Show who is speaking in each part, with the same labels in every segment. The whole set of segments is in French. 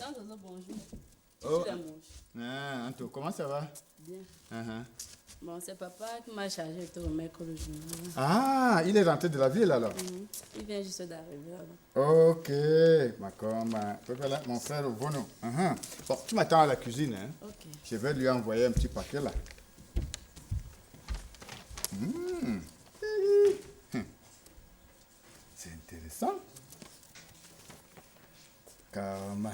Speaker 1: Tonton Zozo, bonjour.
Speaker 2: Oh.
Speaker 1: Je suis la mouche.
Speaker 2: Ah, Anto, comment ça va?
Speaker 1: Bien.
Speaker 2: Uh-huh.
Speaker 1: Bon, c'est papa qui m'a chargé de te remettre le journal.
Speaker 2: Ah, il est rentré de la ville alors?
Speaker 1: Il vient juste d'arriver alors.
Speaker 2: Ok, d'accord. Mon frère Vono. Uh-huh. Bon, tu m'attends à la cuisine, hein?
Speaker 1: Ok.
Speaker 2: Je vais lui envoyer un petit paquet là. Mmh. C'est intéressant. Karma.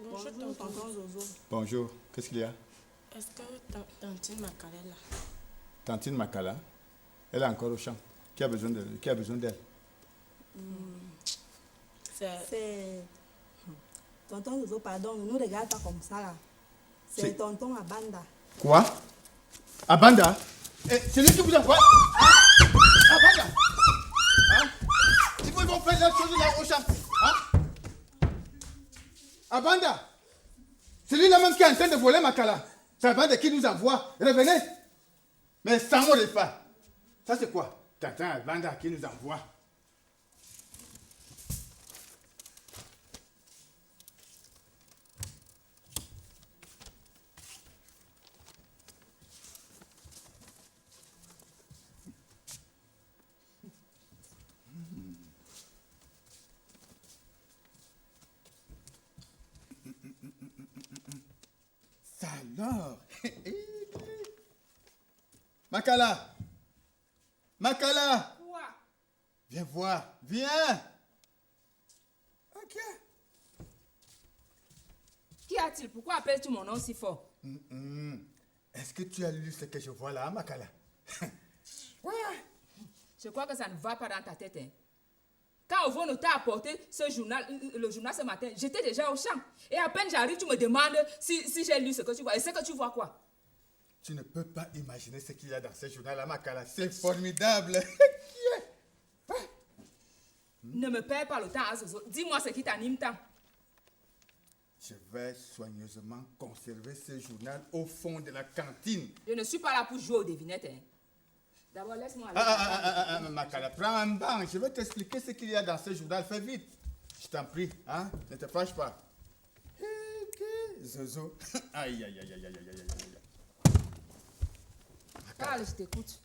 Speaker 3: Bonjour, tonton Zozo.
Speaker 2: Bonjour, qu'est-ce qu'il y a?
Speaker 3: Est-ce que tantine Makala est là?
Speaker 2: Tantine Makala, elle est encore au champ. Qui a besoin d'elle?
Speaker 3: C'est... Tonton Zozo, pardon, ne nous regarde pas comme ça là. C'est tonton Abanda.
Speaker 2: Quoi? Abanda? C'est lui qui vous envoie? Abanda? Hein? Ils vont faire la chose là au champ. Hein? Abanda? C'est lui là même qui est en train de voler Makala. C'est Abanda qui nous envoie. Revenez. Mais sans mot de pas. Ça c'est quoi? T'entends Abanda qui nous envoie. Ça alors? Makala! Makala!
Speaker 3: Quoi?
Speaker 2: Viens voir, viens! Ok.
Speaker 4: Qu'y a-t-il? Pourquoi appelles-tu mon nom si fort?
Speaker 2: Est-ce que tu as lu ce que je vois là, Makala? Ouais.
Speaker 4: Je crois que ça ne va pas dans ta tête. Hein. Quand Ovono t'a apporté le journal ce matin, j'étais déjà au champ. Et à peine j'arrive, tu me demandes si j'ai lu ce que tu vois. Et c'est que tu vois quoi?
Speaker 2: Tu ne peux pas imaginer ce qu'il y a dans ce journal-là, Makala. C'est formidable.
Speaker 4: Ne me perds pas le temps, Azozo. Dis-moi ce qui t'anime tant.
Speaker 2: Je vais soigneusement conserver ce journal au fond de la cantine.
Speaker 4: Je ne suis pas là pour jouer aux devinettes. Hein. D'abord, laisse-moi aller.
Speaker 2: Makala, prends un banc. Je vais t'expliquer ce qu'il y a dans ce journal. Fais vite. Je t'en prie, hein? Ne te fâche pas. Ok, Zozo. Aïe, aïe, aïe, aïe, aïe, aïe, aïe, aïe.
Speaker 4: Parle, je t'écoute.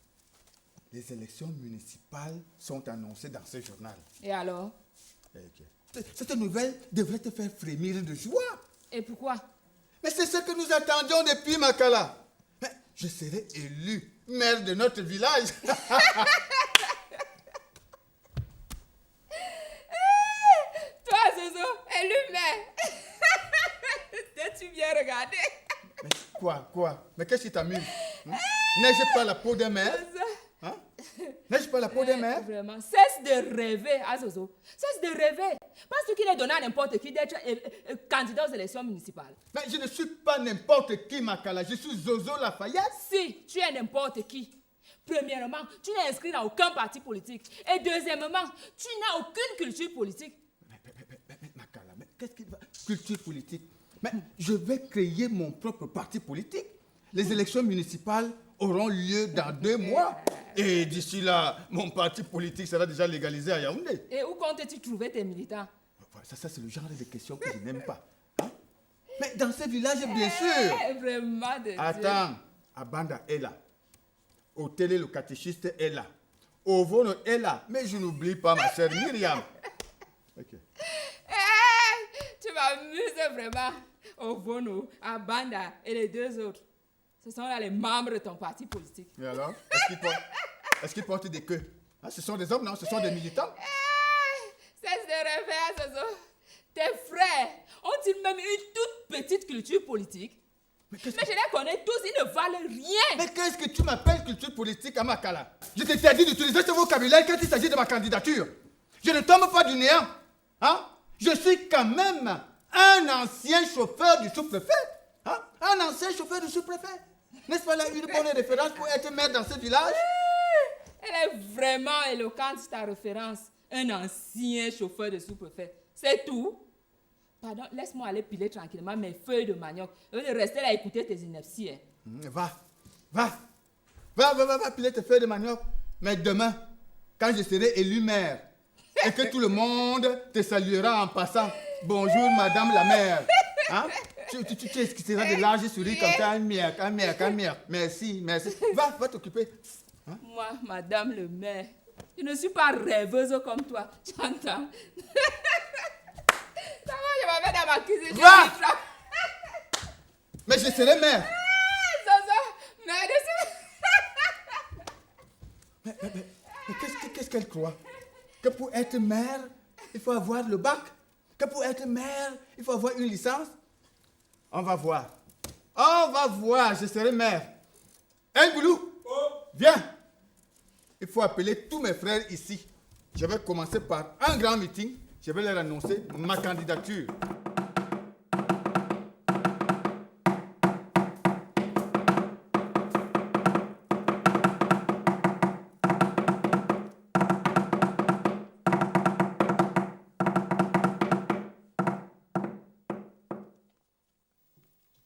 Speaker 2: Les élections municipales sont annoncées dans ce journal.
Speaker 4: Et alors?
Speaker 2: Ok. Cette nouvelle devrait te faire frémir de joie.
Speaker 4: Et pourquoi?
Speaker 2: Mais c'est ce que nous attendions depuis Makala. Mais je serai élu maire de notre village.
Speaker 4: Toi, Zozo, élu-maire. T'es-tu bien regardé?
Speaker 2: Mais quoi? Mais qu'est-ce qui t'amuse? N'ai-je pas la peau d'un maire? Hein? N'ai-je pas la peau d'un maire?
Speaker 4: Vraiment, cesse de rêver, Azozo. Cesse de rêver. Penses-tu qu'il est donné à n'importe qui d'être candidat aux élections municipales?
Speaker 2: Mais je ne suis pas n'importe qui, Makala. Je suis Zozo Lafayette.
Speaker 4: Si, tu es n'importe qui. Premièrement, tu n'es inscrit dans aucun parti politique. Et deuxièmement, tu n'as aucune culture politique.
Speaker 2: Mais Makala, mais qu'est-ce qui va? Culture politique. Mais je vais créer mon propre parti politique. Les élections municipales auront lieu dans 2 mois. Et d'ici là, mon parti politique sera déjà légalisé à Yaoundé.
Speaker 4: Et où comptes-tu trouver tes militants?
Speaker 2: Ça c'est le genre de questions que je n'aime pas. Hein? Mais dans ce village, bien sûr.
Speaker 4: Vraiment de Dieu.
Speaker 2: Attends, Abanda est là. Otélé, le catéchiste, est là. Ovono est là. Mais je n'oublie pas ma sœur Myriam. Ok.
Speaker 4: Tu m'amuses vraiment. Ovono, Abanda et les 2 autres. Ce sont là les membres de ton parti politique.
Speaker 2: Et alors, est-ce qu'ils portent des queues? Hein, ce sont des hommes, non? Ce sont des militants?
Speaker 4: Cesse de rêver, Zozo. Tes frères ont-ils même une toute petite culture politique? Mais je les connais tous, ils ne valent rien.
Speaker 2: Mais qu'est-ce que tu m'appelles culture politique à Makala? Je t'interdis d'utiliser ce vocabulaire quand il s'agit de ma candidature. Je ne tombe pas du néant. Hein? Je suis quand même un ancien chauffeur du sous-préfet. Hein? Un ancien chauffeur du sous-préfet. N'est-ce pas là une bonne référence pour être maire dans ce village?
Speaker 4: Elle est vraiment éloquente, ta référence. Un ancien chauffeur de sous-préfet. C'est tout. Pardon, laisse-moi aller piler tranquillement mes feuilles de manioc. Au lieu de rester là à écouter tes inepties. Hein.
Speaker 2: Va piler tes feuilles de manioc. Mais demain, quand je serai élu maire, et que tout le monde te saluera en passant. Bonjour, madame la maire. Hein? Tu esquisseras de larges souris comme ça. Merci. Va t'occuper. Hein?
Speaker 4: Moi, madame le maire, je ne suis pas rêveuse comme toi. Tu entends? Je vais mettre dans ma cuisine.
Speaker 2: Va! Mais je serai maire. Mais qu'est-ce qu'elle croit? Que pour être maire, il faut avoir le bac? Que pour être maire, il faut avoir une licence? On va voir, je serai maire. Hein, Boulou? Viens. Il faut appeler tous mes frères ici. Je vais commencer par un grand meeting. Je vais leur annoncer ma candidature.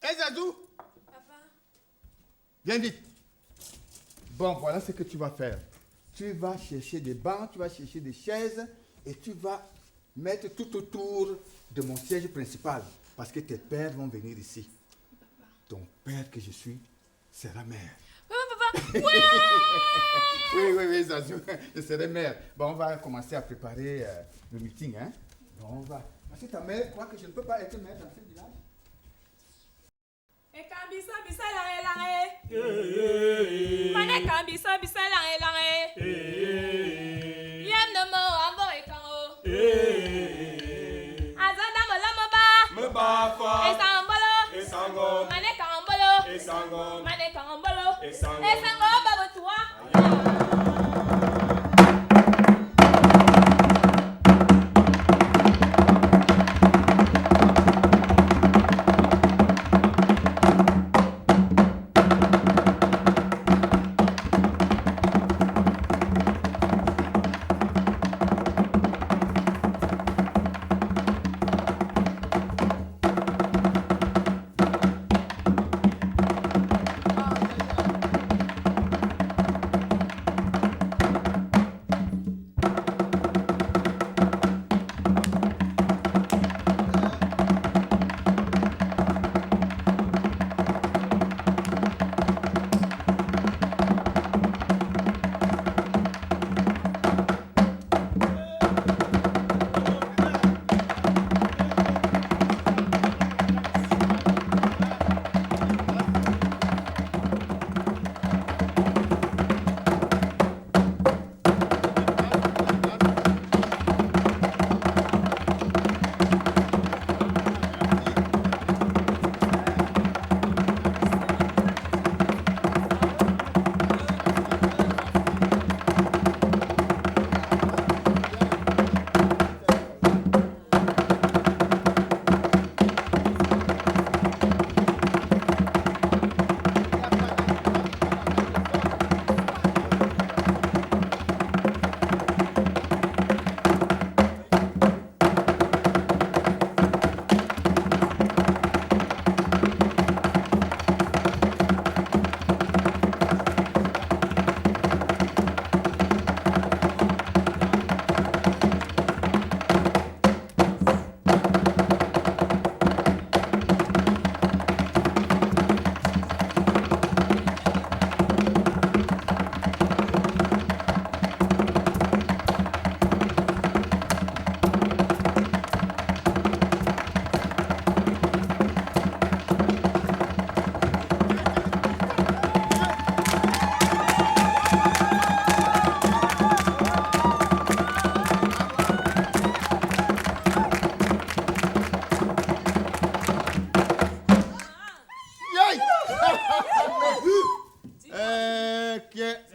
Speaker 2: Hé Zadou!
Speaker 1: Papa.
Speaker 2: Viens vite. Bon, voilà ce que tu vas faire. Tu vas chercher des bancs, tu vas chercher des chaises et tu vas mettre tout autour de mon siège principal parce que tes pères vont venir ici. Ton père que je suis sera maire.
Speaker 1: Papa. Ouais.
Speaker 2: Oui, Zazou, je serai maire. Bon, on va commencer à préparer le meeting, hein. Bon, on va. Parce que ta mère croit que je ne peux pas être maire dans ce village.
Speaker 5: Ekambisa bisa lange lange. Mane kambisa bisa lange lange. Yem no mo ambo ekango. Azanda mo lamo ba.
Speaker 6: Me ba fa.
Speaker 5: Esambolo.
Speaker 6: Esango.
Speaker 5: Mane kambolo.
Speaker 6: Esango.
Speaker 5: Mane kambolo.
Speaker 6: Esango.
Speaker 5: Esango babo tuwa.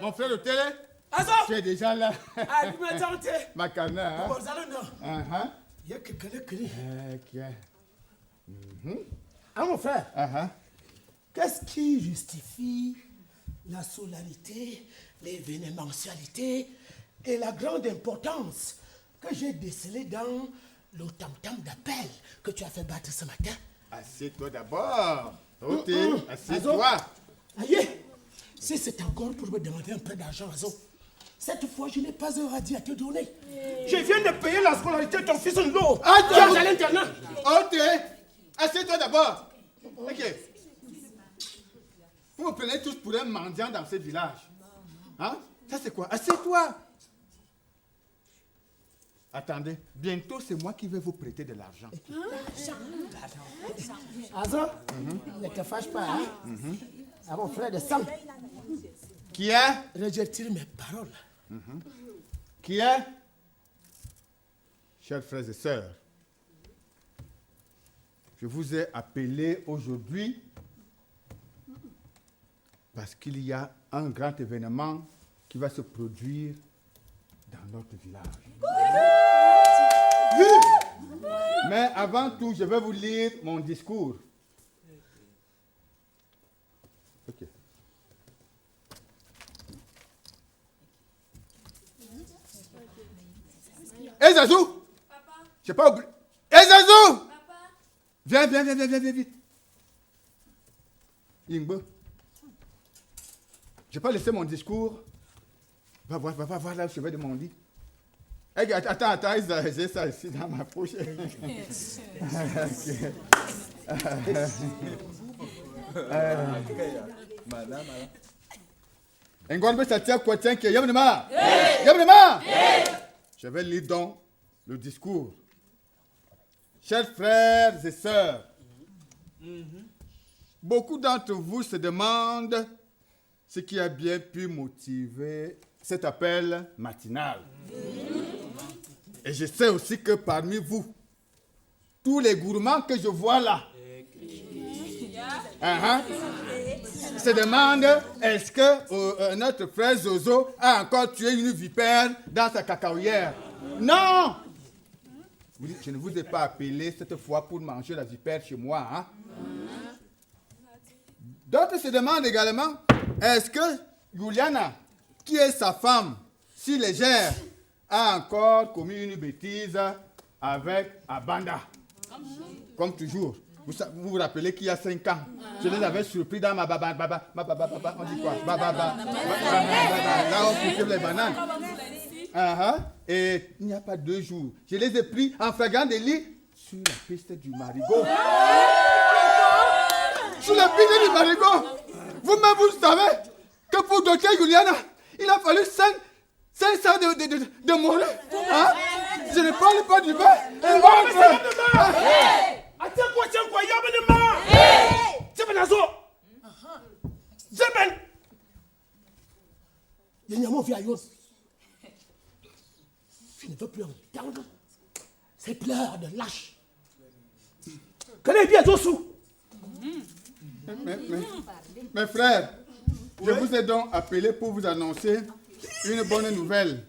Speaker 2: Mon frère de télé, tu es déjà là. Makana, hein?
Speaker 7: Ah, mon frère,
Speaker 6: Qu'est-ce qui justifie la solarité, l'événementialité et la grande importance que j'ai décelée dans le tam-tam d'appel que tu as fait battre ce matin?
Speaker 2: Assieds-toi d'abord. Ok, assieds-toi.
Speaker 6: Aïe, si c'est encore pour me demander un peu d'argent, Azo, cette fois, je n'ai pas un radis à te donner. Je viens de payer la scolarité de ton fils en l'eau. Tu es à l'internat.
Speaker 2: Ok, assieds-toi d'abord. Ok. Vous me prenez tous pour un mendiant dans ce village. Hein? Ça c'est quoi? Assieds-toi. Attendez, bientôt c'est moi qui vais vous prêter de l'argent.
Speaker 6: Azo, ne te fâche pas, hein? À mon frère de sang.
Speaker 2: Qui est?
Speaker 6: Retire mes paroles.
Speaker 2: Qui est? Chers frères et sœurs, je vous ai appelé aujourd'hui parce qu'il y a un grand événement qui va se produire dans notre village. Oui. Mais avant tout, je vais vous lire mon discours. Ok. Hé Zazou! Papa! Je n'ai pas oublié. Hé Zazou! Papa! Viens vite. Yingbo. Je n'ai pas laissé mon discours. Va voir là où je vais de mon lit. Hey, attends, j'ai ça ici dans ma poche. Je vais lire donc le discours. Chers frères et sœurs, beaucoup d'entre vous se demandent ce qui a bien pu motiver cet appel matinal. Et je sais aussi que parmi vous, tous les gourmands que je vois là, se demandent est-ce que notre frère Zozo a encore tué une vipère dans sa cacaoyère. Non! Je ne vous ai pas appelé cette fois pour manger la vipère chez moi. Hein? D'autres se demandent également est-ce que Juliana, qui est sa femme, si légère, a encore commis une bêtise avec Abanda. Comme toujours. Vous vous rappelez qu'il y a 5 ans, je les avais surpris dans ma baba, on dit quoi? Là, on cultive les bananes. Et il n'y a pas 2 jours, je les ai pris en flagrant délit sur la piste du Marigot. Sur la piste du Marigot. Vous-même, vous savez que pour doter Juliana, il a fallu 500 de morue. Hein? Je ne parle pas du bain.
Speaker 6: Tiens quoi, yabonnement! Zeben Azo! Zeben! Il y a mon vieillot. Je ne veux plus entendre ces pleurs de lâche. Connais bien Zosu!
Speaker 2: Mes frères, je vous ai donc appelé pour vous annoncer une bonne nouvelle.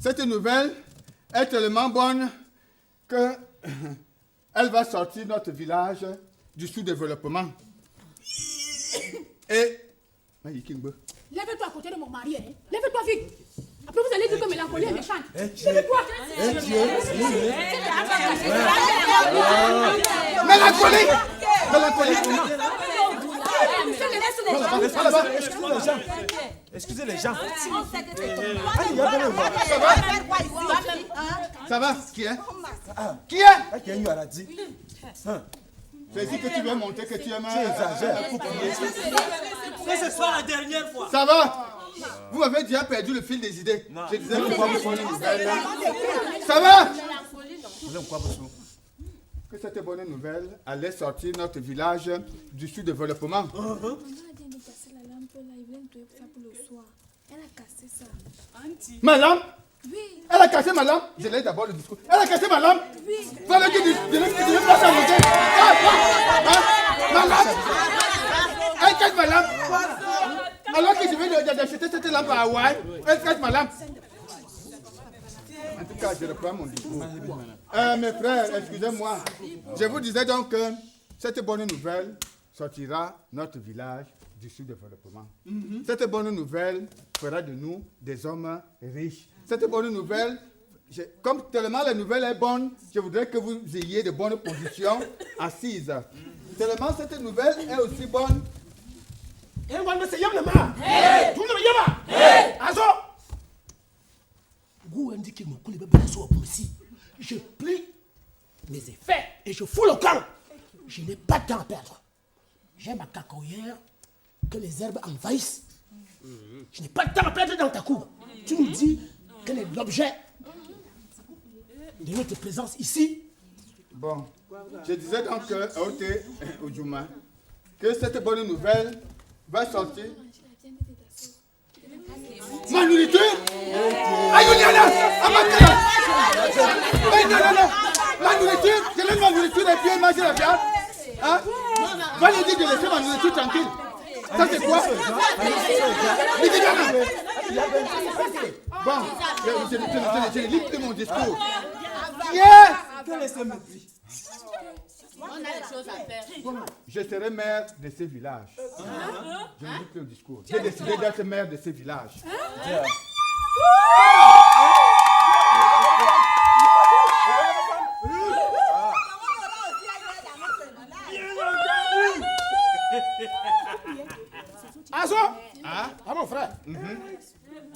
Speaker 2: Cette nouvelle est tellement bonne que elle va sortir notre village du sous-développement. Et...
Speaker 7: Lève-toi à côté de mon mari, hein. Lève-toi vite. Après vous allez dire que mélancolie est méchante. Lève-toi.
Speaker 2: Mélancolie.
Speaker 8: Excusez les gens.
Speaker 2: Ça va? Qui est? Qui est?
Speaker 8: Qui est eu à la dit?
Speaker 2: C'est ici que tu veux montrer que tu es mal.
Speaker 8: Tu exagères.
Speaker 9: Que ce soit la dernière fois.
Speaker 2: Ça va? Vous m'avez déjà perdu le fil des idées.
Speaker 8: Non.
Speaker 2: Je disais que vous avez bonne nouvelle. Ça va? Que cette bonne nouvelle allait sortir notre village du sous-développement.
Speaker 10: Maman vient de casser la lampe là, il vient de nettoyer ça pour le soir. Elle a cassé ça.
Speaker 2: Ma lampe?
Speaker 10: Oui.
Speaker 2: Elle a cassé ma lampe? Je l'ai d'abord le discours. Elle a cassé ma lampe?
Speaker 10: Oui.
Speaker 2: Voilà que je ne pas s'arrêter. Ma lampe? Elle casse ma lampe? Alors que je viens d'acheter cette lampe à Hawaï, elle casse ma lampe. En tout cas, je reprends mon discours. Mes frères, excusez-moi. Je vous disais donc que cette bonne nouvelle sortira notre village du sous-développement. Cette bonne nouvelle fera de nous des hommes riches. Cette bonne nouvelle, comme tellement la nouvelle est bonne, je voudrais que vous ayez de bonnes positions assises. Tellement cette nouvelle est aussi bonne.
Speaker 6: Je plie mes effets et je fous le camp. Je n'ai pas de temps à perdre. J'ai ma cacahuère que les herbes envahissent. Je n'ai pas de temps à perdre dans ta cour. Tu nous dis quel est l'objet de notre présence ici.
Speaker 2: Bon, je disais donc au Djouma que cette bonne nouvelle va sortir. Ma nourriture? Non. Ma nourriture, je laisse ma nourriture et puis manger la viande. Hein? Va lui dire de laisser ma nourriture tranquille. Ça c'est quoi? Bon, je lis plus mon discours.
Speaker 9: Quel est ce mépris?
Speaker 1: On a des choses à faire.
Speaker 2: Je serai maire de ce village. Je ne dis plus le discours. J'ai décidé d'être maire de ce village.
Speaker 6: Azo! Ah mon frère.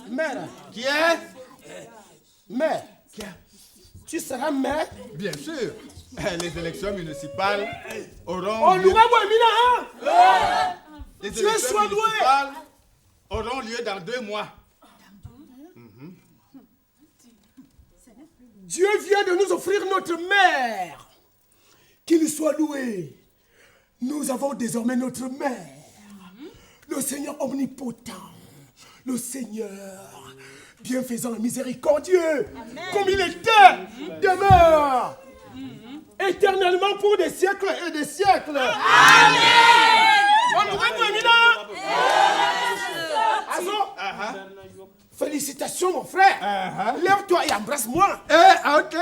Speaker 6: Maire.
Speaker 2: Qui est?
Speaker 6: Maire. Tu seras maire?
Speaker 2: Bien sûr. Les élections municipales auront
Speaker 6: Oh,
Speaker 2: lieu.
Speaker 6: nous hein?
Speaker 2: Les
Speaker 6: Tu es
Speaker 2: élections
Speaker 6: soigné.
Speaker 2: municipales auront lieu dans 2 mois.
Speaker 6: Dieu vient de nous offrir notre mère. Qu'il soit loué. Nous avons désormais notre mère. Le Seigneur omnipotent. Le Seigneur bienfaisant et miséricordieux. Comme il était, demeure. Éternellement pour des siècles et des siècles. Amen. Félicitations mon frère. Lève-toi et embrasse-moi.
Speaker 2: Ok.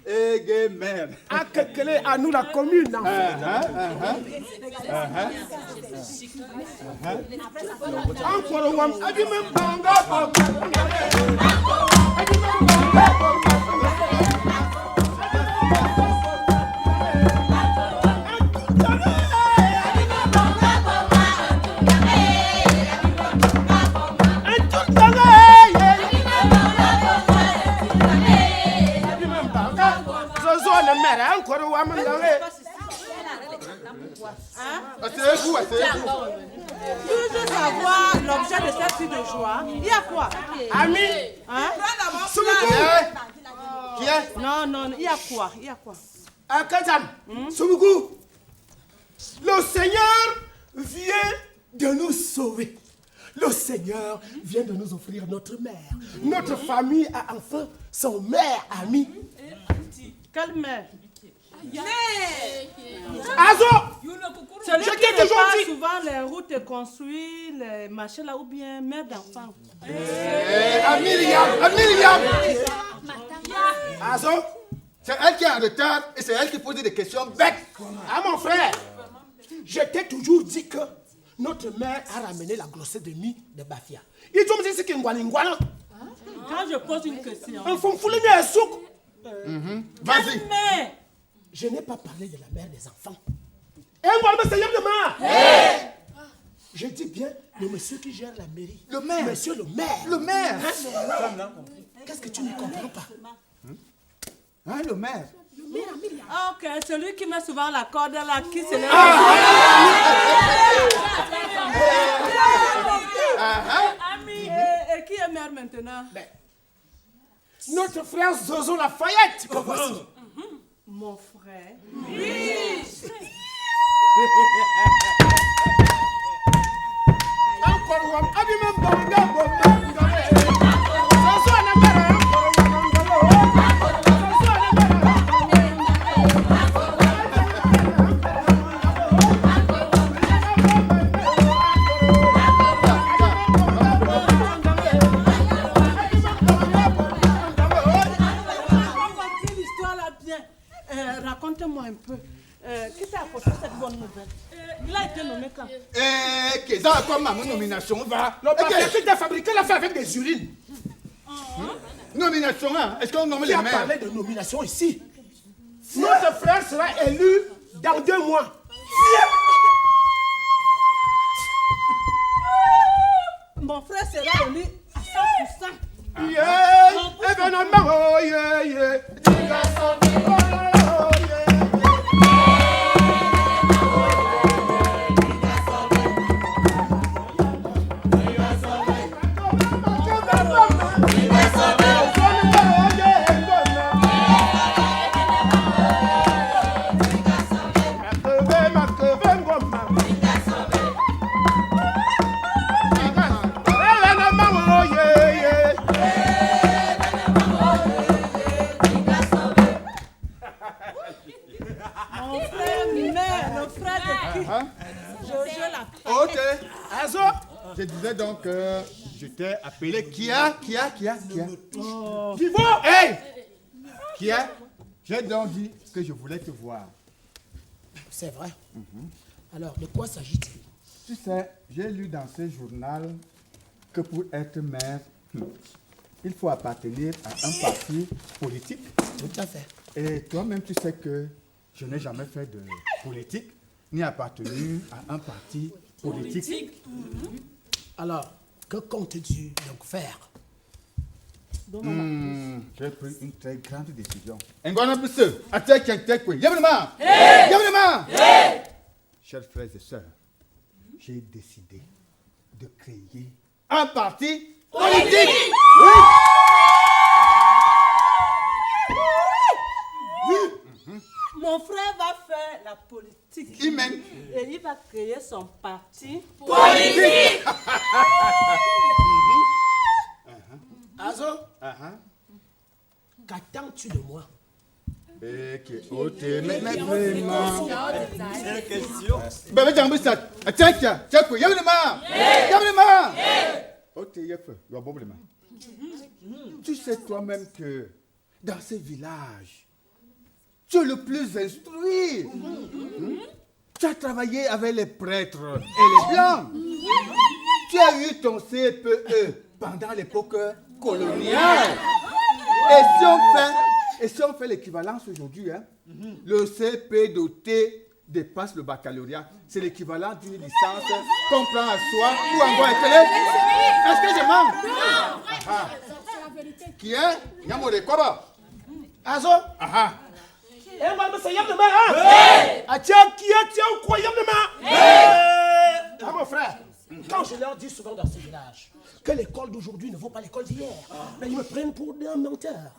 Speaker 2: Et mère.
Speaker 6: À nous la commune.
Speaker 2: Asseyez-vous.
Speaker 3: Je veux savoir l'objet de cette fille de joie. Il y a quoi?
Speaker 6: Ami.
Speaker 3: Hein?
Speaker 2: Qui est?
Speaker 3: Non, il y a quoi?
Speaker 6: Akatam, Soumugou, le Seigneur vient de nous sauver. Le Seigneur vient de nous offrir notre mère. Notre famille a enfin son mère ami.
Speaker 3: Quelle mère?
Speaker 6: Azo!
Speaker 3: Celui
Speaker 6: Je
Speaker 3: qui
Speaker 6: t'ai toujours
Speaker 3: répare
Speaker 6: dit.
Speaker 3: souvent les routes et construit les machins là ou bien mère d'enfant.
Speaker 2: Myriam. Azo, c'est elle qui est en retard et c'est elle qui pose des questions bêtes.
Speaker 6: Ah mon frère, je t'ai toujours dit que notre mère a ramené la grossesse de mi de Bafia. Ils ont dit ce qu'il y a.
Speaker 3: Quand je pose une question.
Speaker 2: Vas-y.
Speaker 6: Je n'ai pas parlé de la mère des enfants. Je dis bien le monsieur qui gère la mairie.
Speaker 2: Le maire.
Speaker 6: Monsieur le maire.
Speaker 2: Le maire.
Speaker 6: Qu'est-ce que tu ne comprends pas?
Speaker 2: Hein, le maire.
Speaker 3: Ah, ok, celui qui met souvent la corde là, qui se lève. Ami, et qui est mère maintenant?
Speaker 6: Notre frère Zozo Lafayette. Que voici.
Speaker 3: Mon frère.
Speaker 6: Oui.
Speaker 3: Raconte-moi un peu.
Speaker 11: Qui t'a apporté cette bonne nouvelle? Il a été nommé quand?
Speaker 2: Qu'est-ce que comme ma nomination va?
Speaker 6: Le papier que tu as fabriqué l'a fait avec des urines.
Speaker 2: Nomination, hein? Est-ce qu'on nomme
Speaker 6: Tu
Speaker 2: les
Speaker 6: as
Speaker 2: maires?
Speaker 6: parlé de nomination ici. Notre frère sera élu dans 2 mois.
Speaker 11: Mon frère sera élu à 100%.
Speaker 6: Événement, oh yeah, yeah.
Speaker 2: Ok. Je disais donc que je t'ai appelé Kia.
Speaker 6: Vivo!
Speaker 2: Hey! Kia, j'ai donc dit que je voulais te voir.
Speaker 6: C'est vrai. Alors, de quoi s'agit-il?
Speaker 2: Tu sais, j'ai lu dans ce journal que pour être maire, il faut appartenir à un parti politique.
Speaker 6: Tout à fait.
Speaker 2: Et toi-même, tu sais que je n'ai jamais fait de politique, ni appartenu à un parti politique.
Speaker 6: Alors, que comptes-tu donc faire?
Speaker 2: J'ai pris une très grande décision. Chers frères et sœurs, j'ai décidé de créer un parti politique.
Speaker 11: Mon frère va faire la politique. Et il va créer son parti
Speaker 6: politique. Azo, qu'attends-tu de moi?
Speaker 2: Mais vraiment.
Speaker 9: Quelle question?
Speaker 2: Tu sais toi-même que dans ces villages, tu es le plus instruit. Tu as travaillé avec les prêtres et les blancs. Tu as eu ton CPE pendant l'époque coloniale. Et si on fait l'équivalence aujourd'hui, le CP dépasse le baccalauréat. C'est l'équivalent d'une licence qu'on prend à soi ou en voie éclair. Est-ce que je mens?
Speaker 7: C'est la vérité.
Speaker 2: Qui est? Yamore Koba.
Speaker 6: Azo? Mon frère, quand je leur dis souvent dans ce village que l'école d'aujourd'hui ne vaut pas l'école d'hier, mais ils me prennent pour un menteur.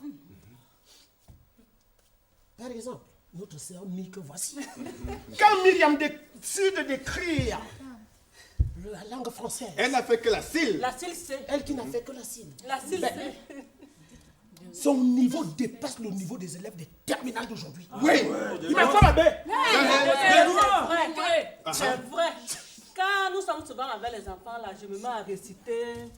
Speaker 6: Par exemple, notre sœur Mike, voici. Quand Myriam décide d'écrire la langue française,
Speaker 2: Elle n'a fait que la cile.
Speaker 11: La cile, c'est.
Speaker 6: elle qui n'a fait que la cile,
Speaker 11: La cile, c'est.
Speaker 6: son niveau dépasse le niveau des élèves des terminales d'aujourd'hui.
Speaker 2: Oui.
Speaker 6: Il m'a fait la baie.
Speaker 11: C'est vrai. Quand nous sommes souvent avec les enfants, là, je me mets à réciter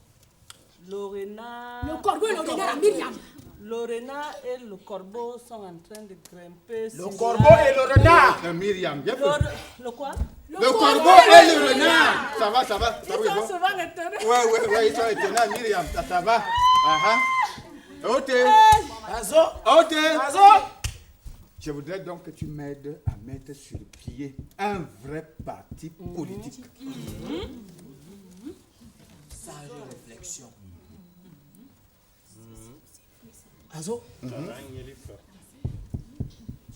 Speaker 11: Lorena.
Speaker 7: Le corbeau et Lorena, la Myriam.
Speaker 11: Lorena et le corbeau sont en train de grimper.
Speaker 6: Le corbeau et le renard.
Speaker 2: Myriam, bien fait.
Speaker 11: Le quoi?
Speaker 2: Le corbeau et le renard. Ça va.
Speaker 11: Ils sont souvent étonnés.
Speaker 2: Ouais, ils sont étonnants, Myriam. Ça va. Ok.
Speaker 6: Azo.
Speaker 2: Je voudrais donc que tu m'aides à mettre sur pied un vrai parti politique.
Speaker 6: Sage réflexion. Azo,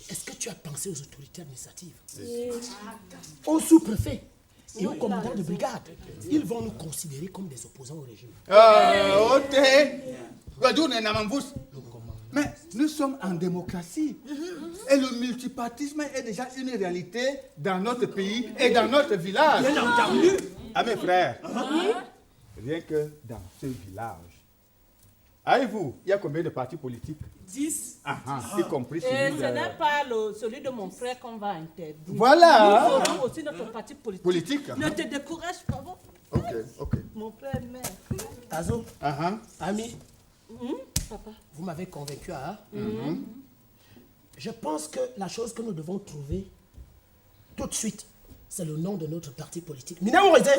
Speaker 6: est-ce que tu as pensé aux autorités administratives, au sous-préfet et au commandant de brigade? Ils vont nous considérer comme des opposants au régime.
Speaker 2: Mais nous sommes en démocratie. Et le multipartisme est déjà une réalité dans notre pays et dans notre village.
Speaker 6: Bien entendu.
Speaker 2: Ah mes frères, rien que dans ce village, avez-vous, il y a combien de partis politiques?
Speaker 11: 10.
Speaker 2: Y compris
Speaker 11: Et
Speaker 2: celui
Speaker 11: ce n'est pas celui de mon frère qu'on va interdire.
Speaker 2: Voilà.
Speaker 11: Nous ferons aussi notre parti politique. Ne te décourage pas.
Speaker 2: Ok.
Speaker 11: Mon frère est maire.
Speaker 6: Azo, ami, papa, vous m'avez convaincu, hein? Je pense que la chose que nous devons trouver, tout de suite, c'est le nom de notre parti politique. Mina Morizé.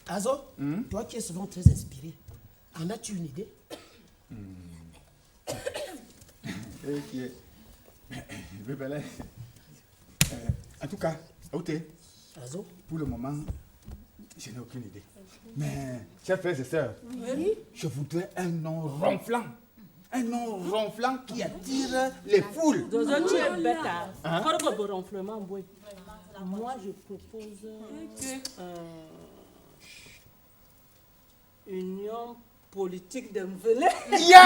Speaker 6: Azo, toi qui es souvent très inspiré, en as-tu une idée?
Speaker 2: En tout cas,
Speaker 6: Azo,
Speaker 2: pour le moment, je n'ai aucune idée. Mais, chers frères et sœurs, je voudrais un nom ronflant. Un nom ronflant qui attire les foules.
Speaker 11: Zozo, tu es bête. Corbe de ronflement, boy. Moi, je propose Union politique d'envelé.
Speaker 2: Union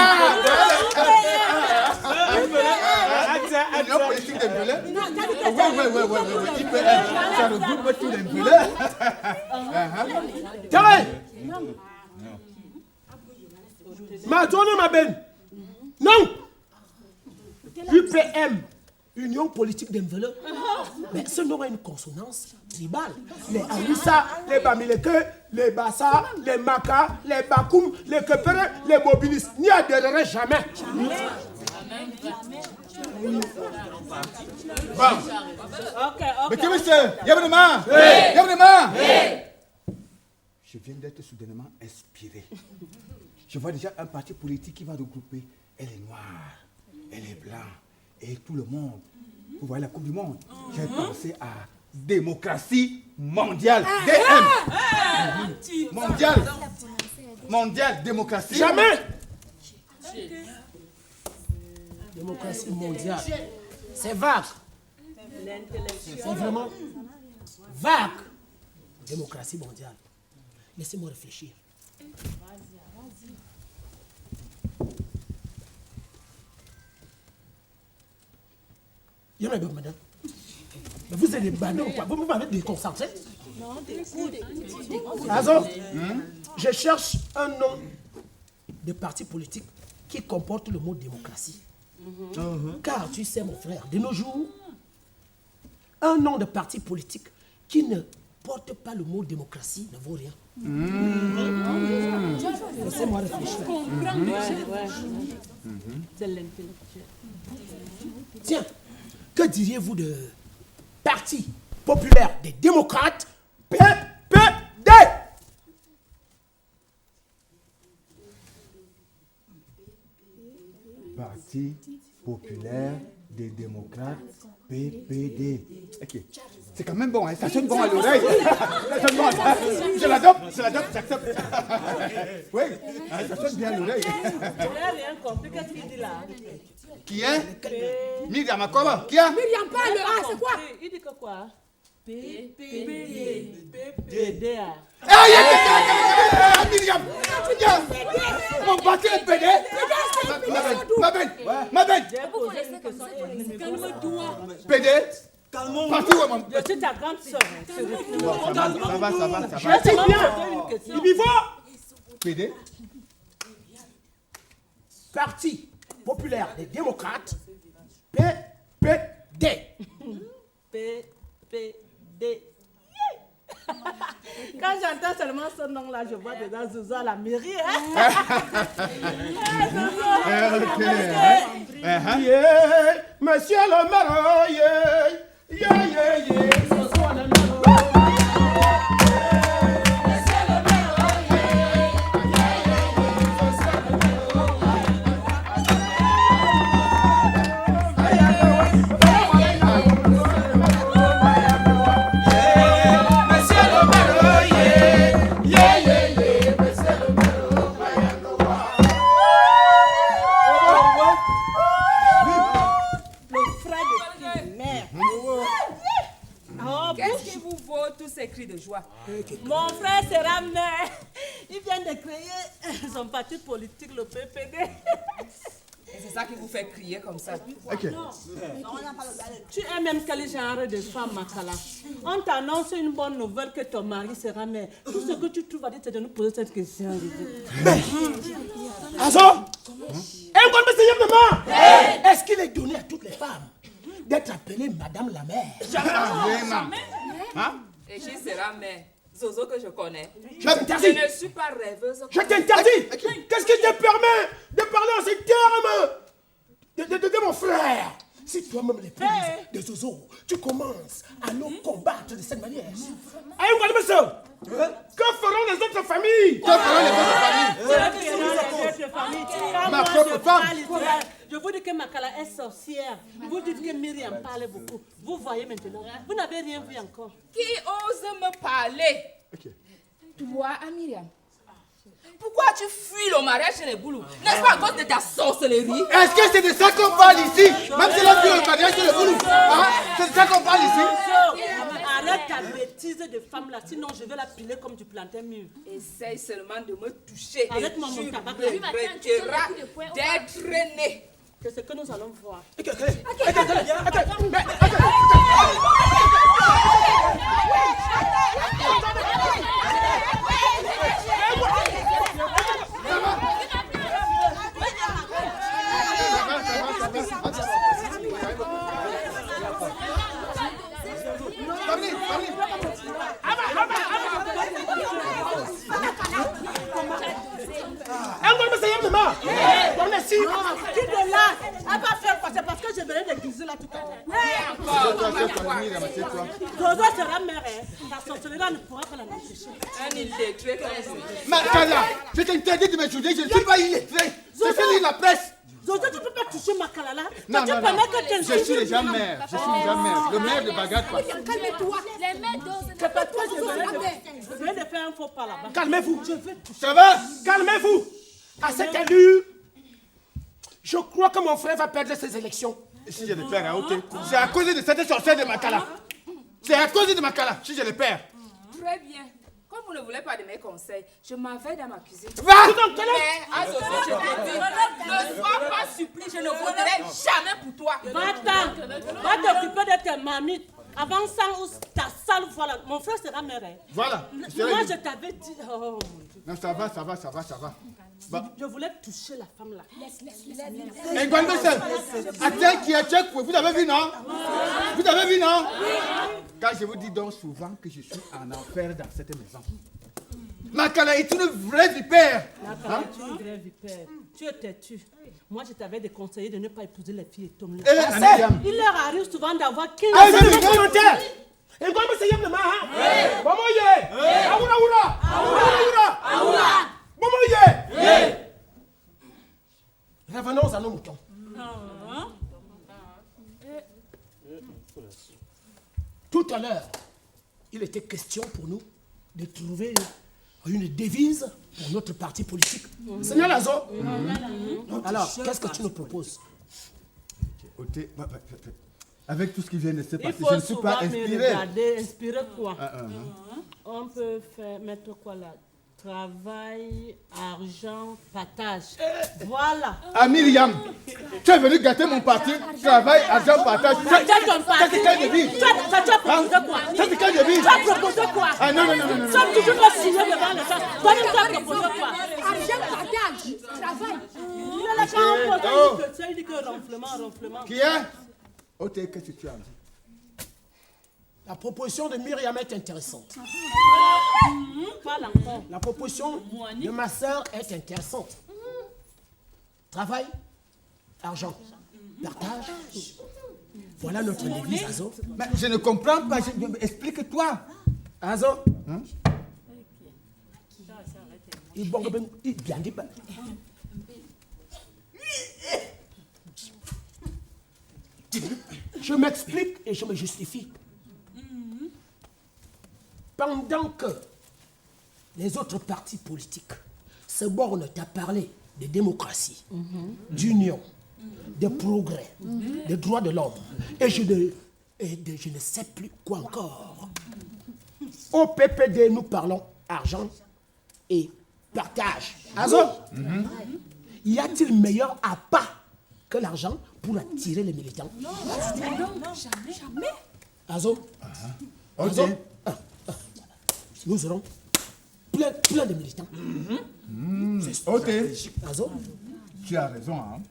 Speaker 2: politique d'envelé. Oui. IPR. Ça regroupe tous les envelés.
Speaker 6: Tiens! Ma belle. Non! UPM, Union politique d'enveloppe. Mais ce nom a une consonance tribale. Les Arissa, les Bamileke, les Bassa, les Maka, les Bakoum, les Kepere, les mobilistes n'y adhéreraient jamais.
Speaker 2: Mais que monsieur, Yabonema! Je viens d'être soudainement inspiré. Je vois déjà un parti politique qui va regrouper les Noirs, et les Blancs, et tout le monde. Vous voyez la Coupe du Monde. J'ai pensé à démocratie mondiale. DM. Mondiale, démocratie.
Speaker 6: Jamais. Démocratie mondiale. C'est vague. C'est vraiment vague. Démocratie mondiale. Laissez-moi réfléchir. Madame. Mais vous êtes des badauds ou quoi? Vous m'avez déconcentré? Non, t'écoutes. Je cherche un nom de parti politique qui comporte le mot démocratie. Car tu sais, mon frère, de nos jours, un nom de parti politique qui ne porte pas le mot démocratie ne vaut rien. Laissez-moi réfléchir.
Speaker 11: C'est l'intellectuel.
Speaker 6: Tiens, que diriez-vous de Parti populaire des démocrates, PPD?
Speaker 2: Parti populaire des démocrates, PPD. Ok. C'est quand même bon, hein? Ça sonne bon à l'oreille. Je l'adopte, j'accepte. Oui, ça sonne bien à l'oreille.
Speaker 11: Je n'ai rien compris, qu'est-ce qu'il dit là?
Speaker 2: Qui est? Myriam Makoba. Qui est?
Speaker 7: Myriam parle, c'est quoi?
Speaker 11: Il dit que quoi? PPD.
Speaker 2: Myriam! Mon parti est PD! Ma belle! PD? Parti où, mon...
Speaker 11: Je suis ta grande soeur.
Speaker 2: Ça va.
Speaker 6: Je dis bien. Ibivo.
Speaker 2: PD?
Speaker 6: Parti populaire des démocrates, PPD.
Speaker 11: PPD. Quand j'entends seulement ce nom-là, je vois déjà Zouzou à la mairie.
Speaker 6: Monsieur le maire,
Speaker 4: Qu'est-ce qui vous vaut tous ces cris de joie?
Speaker 11: Mon frère sera maire. Il vient de créer son parti politique, le PPD.
Speaker 4: Et c'est ça qui vous fait crier comme ça.
Speaker 2: Ok.
Speaker 11: Tu es même quel genre de femme, Makala? On t'annonce une bonne nouvelle que ton mari sera maire. Tout ce que tu trouves à dire, c'est de nous poser cette question.
Speaker 6: est-ce qu'il est donné à toutes les femmes d'être appelée Madame la mère?
Speaker 4: Jamais. Et qui sera mère? Zozo que je connais.
Speaker 6: Je t'interdis.
Speaker 4: Je ne suis pas rêveuse.
Speaker 6: Je t'interdis. Qu'est-ce qui te permet de parler en ces termes de mon frère? Si toi-même, les polices des Zozo, tu commences à nous combattre de cette manière. Aïe, que feront les autres familles?
Speaker 2: Que feront les autres familles? Ma propre femme.
Speaker 11: Je vous dis que Makala est sorcière. Vous dites que Myriam parle beaucoup. Vous voyez maintenant. Vous n'avez rien vu encore.
Speaker 4: Qui ose me parler? Toi, Myriam. Pourquoi tu fuis le mariage chez les Boulous? N'est-ce pas à cause de ta sorcellerie?
Speaker 2: Est-ce que c'est de ça qu'on parle ici? Même si elle fuit le mariage chez les Boulous. C'est de ça qu'on parle ici?
Speaker 11: Arrête ta bêtise de femme là, sinon je vais la piler comme du plantain mûr.
Speaker 4: Essaye seulement de me toucher.
Speaker 11: Arrête-moi mon tabac.
Speaker 4: Tu regretteras d'être né.
Speaker 11: C'est ce que nous allons voir. Qui de là? Elle va faire passer parce que je vais déguiser là tout à l'heure. Zozo sera mère, la sorcellerie ne pourra pas la empêcher.
Speaker 4: Un illettré comme ça.
Speaker 2: Makala, je t'interdis de m'étudier, je ne suis pas illettré. Je fais lire la presse.
Speaker 11: Zozo, tu ne peux pas toucher Makala là.
Speaker 2: Non. Je suis déjà maire. Le maire de Bagat.
Speaker 7: Calme-toi. Les mains d'ose.
Speaker 11: C'est pas toi, je vais de faire un faux pas là-bas.
Speaker 6: Calmez-vous.
Speaker 2: Ça va?
Speaker 6: Calmez-vous. À cette allure, je crois que mon frère va perdre ses élections.
Speaker 2: Si je le perds, ok. C'est à cause de cette sorcière de Makala. C'est à cause de Makala, si je le perds.
Speaker 4: Très bien. Comme vous ne voulez pas de mes conseils, je m'en vais dans ma cuisine.
Speaker 2: Va!
Speaker 4: Mais, à ce moment, je te dis, ne sois pas surpris, je ne voterai jamais pour toi.
Speaker 11: Va-t'en, va t'occuper de tes mamites. Avant ça, ta sale voilà. Mon frère sera mère.
Speaker 2: Voilà.
Speaker 11: Moi, je t'avais dit. Oh mon Dieu.
Speaker 2: Non, ça va.
Speaker 11: Je voulais toucher la femme là. Laisse.
Speaker 2: Mais vous avez vu, non? Vous avez vu, non? Quand je vous dis donc souvent que je suis en enfer dans cette maison. Makala est une vraie vipère.
Speaker 11: Makala est une vraie vipère. Tu es têtu. Moi, je t'avais déconseillé de ne pas épouser les filles et Tom. Il leur arrive souvent d'avoir 15 ans.
Speaker 6: Revenons à nos moutons. Tout à l'heure, il était question pour nous de trouver une devise pour notre parti politique. Seigneur Lazo, alors, qu'est-ce que tu nous proposes?
Speaker 2: Avec tout ce qui vient de se passer,
Speaker 11: Il faut
Speaker 2: je ne suis pas inspiré.
Speaker 11: Inspiré quoi? On peut mettre quoi là? Travail, argent, partage. Voilà.
Speaker 2: Ah, Myriam, tu es venu gâter mon parti. Travail, argent, partage. Ça, c'est quelle devise?
Speaker 11: Tu as proposé quoi?
Speaker 2: Ça, c'est quelle devise?
Speaker 11: Tu as proposé quoi?
Speaker 2: Ah, non.
Speaker 11: Tu as toujours pas signé devant les gens. Toi-même, tu as proposé quoi?
Speaker 7: Argent, partage, travail.
Speaker 11: Il a la il dit que ronflement.
Speaker 2: Qui est? Ok, qu'est-ce que tu as dit?
Speaker 6: La proposition de Myriam est intéressante.
Speaker 11: Parle encore.
Speaker 6: La proposition de ma sœur est intéressante. Travail, argent, partage. Voilà notre devise, Azo.
Speaker 2: Mais je ne comprends pas. Explique-toi.
Speaker 6: Azo. Je m'explique et je me justifie. Pendant que les autres partis politiques se bornent à parler de démocratie, d'union, de progrès, de droits de l'homme, et je ne sais plus quoi encore. Au PPD, nous parlons argent et partage. Azo, y a-t-il meilleur à pas que l'argent pour attirer les militants?
Speaker 10: Non, jamais.
Speaker 6: Azo,
Speaker 2: Ok.
Speaker 6: Nous aurons plein de militants.
Speaker 2: Ok.
Speaker 6: Azo,
Speaker 2: tu as raison. Hein?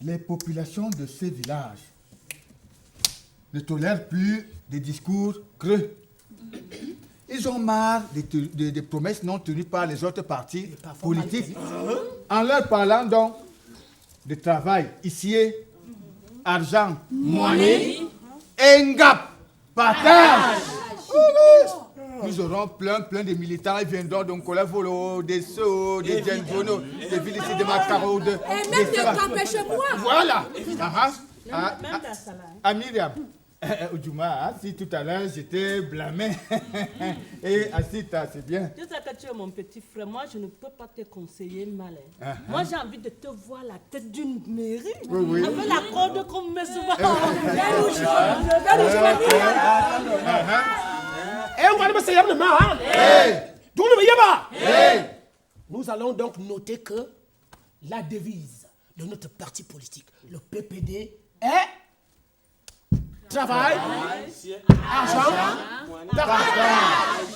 Speaker 2: Les populations de ces villages ne tolèrent plus des discours creux. Ils ont marre des promesses non tenues par les autres partis politiques en leur parlant donc de travail ici argent, money, engap, partage. Nous aurons plein de militants, ils viendront donc Kolavolo, des Sceaux, des Djenvono, des villes ici de Macaro, de...
Speaker 7: Et même de camper chez moi.
Speaker 2: Voilà.
Speaker 11: Même dans ça là.
Speaker 2: Myriam, Oudjouma, si tout à l'heure j'étais blâmé. Et Asita, c'est bien.
Speaker 11: Je sais que tu es mon petit frère, moi je ne peux pas te conseiller mal. Moi j'ai envie de te voir la tête d'une mairie.
Speaker 2: Oui.
Speaker 11: Avec la corde comme me souvent.
Speaker 6: Nous allons donc noter que la devise de notre parti politique, le PPD, est travail, argent, partage.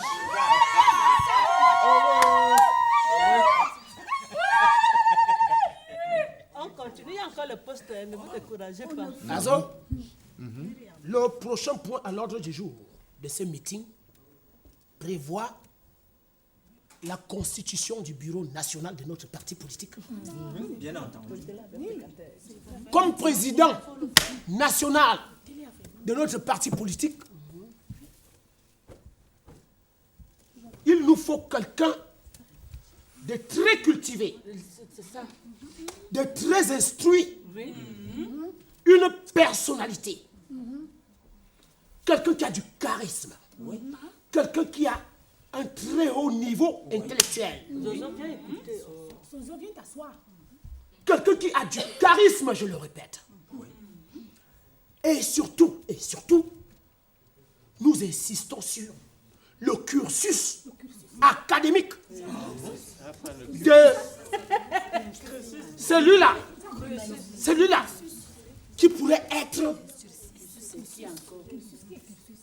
Speaker 11: On continue, il y a encore le poste, ne vous découragez pas.
Speaker 6: Azo, le prochain point à l'ordre du jour de ce meeting prévoit la constitution du bureau national de notre parti politique.
Speaker 9: Bien entendu.
Speaker 6: Comme président national de notre parti politique, il nous faut quelqu'un de très cultivé, de très instruit, une personnalité, quelqu'un qui a du charisme, quelqu'un qui a un très haut niveau intellectuel.
Speaker 7: Sozo, viens t'asseoir.
Speaker 6: Quelqu'un qui a du charisme, je le répète. Et surtout, nous insistons sur le cursus académique de celui-là qui pourrait être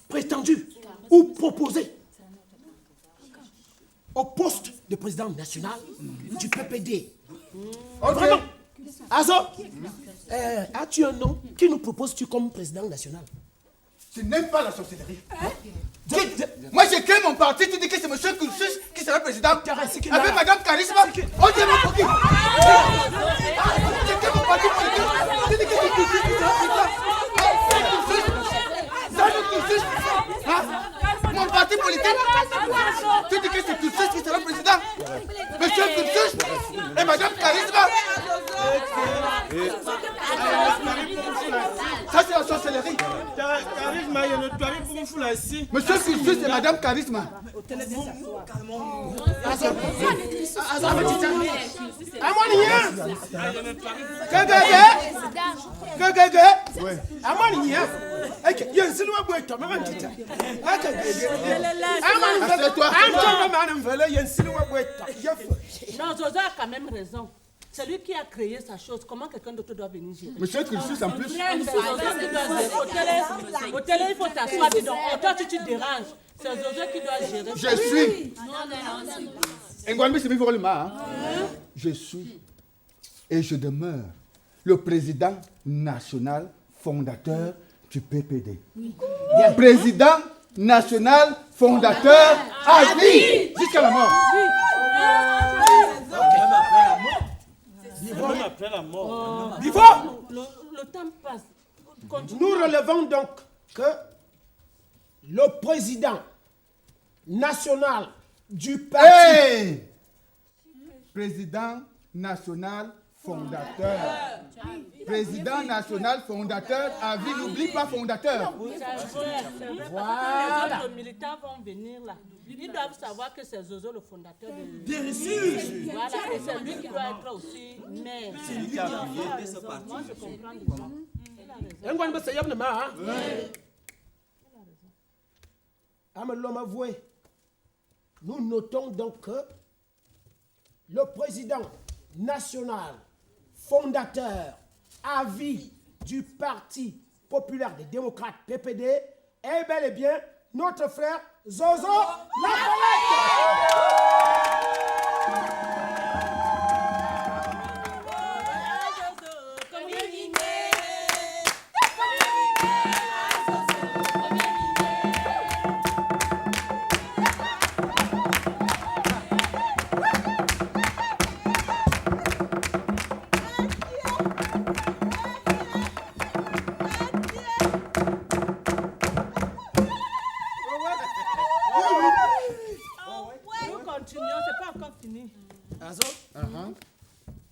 Speaker 6: prétendu ou proposé au poste de président national du PPD. Vraiment. Azo, as-tu un nom? Qui nous proposes-tu comme président national?
Speaker 2: Je n'aime pas la sorcellerie. Moi j'ai créé mon parti, tu dis que c'est M. Kursus qui sera président. Avec Madame Charisme, on dit mon parti. J'ai créé mon parti politique, tu dis que c'est Kursus qui sera président. Mon parti politique, tu dis que c'est Kursus qui sera président. Monsieur Kursus et Madame Charisme. Ça c'est la sorcellerie.
Speaker 9: Charisme, il y a le toit pour une foule ici.
Speaker 2: Monsieur Kursus et Madame Charisme.
Speaker 11: Non, Zozo a quand même raison. C'est lui qui a créé sa chose. Comment quelqu'un d'autre doit venir gérer?
Speaker 2: Monsieur Kursus en plus.
Speaker 11: Au télé, il faut t'asseoir. Dis donc, toi, tu te déranges. C'est Zozo qui doit gérer.
Speaker 2: Je suis. Je suis et je demeure le président national fondateur du PPD. Président national fondateur à vie jusqu'à la mort.
Speaker 9: Même après la mort.
Speaker 11: Le temps passe.
Speaker 6: Nous relevons donc que le président national du parti...
Speaker 2: Hey! Président national fondateur. Président national fondateur à vie, n'oublie pas fondateur.
Speaker 11: Voilà. Les autres militants vont venir là. Ils doivent savoir que c'est Zozo le fondateur de...
Speaker 9: Bien sûr.
Speaker 11: Voilà, et c'est lui qui doit être aussi maire.
Speaker 9: C'est lui qui a appuyé ce parti.
Speaker 11: Moi, je comprends déjà.
Speaker 6: Nous notons donc que le président national fondateur à vie du Parti populaire des démocrates PPD est bel et bien notre frère Zozo Lafolette.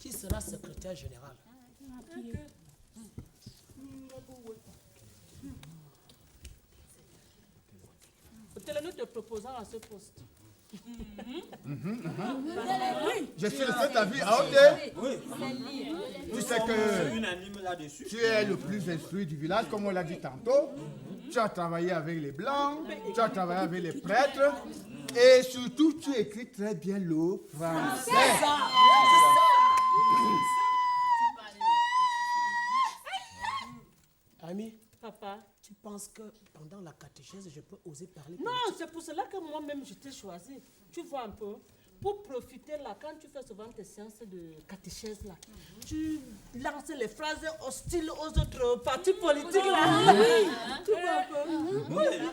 Speaker 6: qui sera secrétaire général.
Speaker 11: Nous te proposons à ce poste.
Speaker 2: Je suis de cet avis. Ah, ok. Tu sais que tu es le plus instruit du village, comme on l'a dit tantôt. Tu as travaillé avec les Blancs, tu as travaillé avec les prêtres. Et surtout, tu écris très bien le français.
Speaker 6: Ami,
Speaker 11: papa,
Speaker 6: tu penses que pendant la catéchèse, je peux oser parler?
Speaker 11: Non, c'est pour cela que moi-même je t'ai choisi. Tu vois un peu, pour profiter là, quand tu fais souvent tes séances de catéchèse là, tu lances les phrases hostiles aux autres partis politiques là. Oui, tu vois un peu.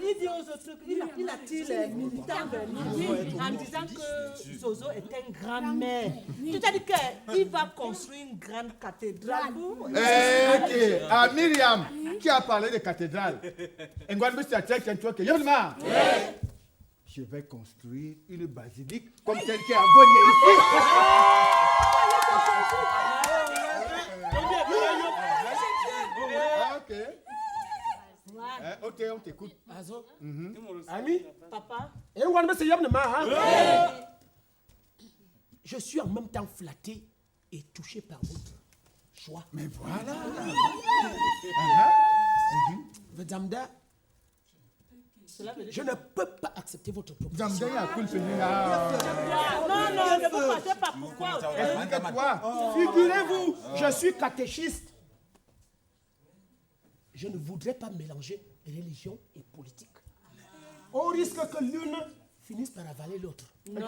Speaker 11: Il dit aux autres, il attire les militants vers lui en disant que Zozo est un grand maire. Tu t'as dit qu'il va construire une grande cathédrale.
Speaker 2: Ok. Ah, Myriam, qui a parlé de cathédrale? Je vais construire une basilique comme celle qui est abonnée ici. Ok, on t'écoute.
Speaker 6: Ami,
Speaker 11: papa,
Speaker 6: je suis en même temps flatté et touché par votre choix.
Speaker 2: Mais voilà.
Speaker 6: Zamda, je ne peux pas accepter votre proposition.
Speaker 11: non, ne vous fâchez pas. Pourquoi?
Speaker 2: Explique-toi.
Speaker 6: Figurez-vous, je suis catéchiste. Je ne voudrais pas mélanger religion et politique. Au risque que l'une finisse par avaler l'autre.
Speaker 11: Non.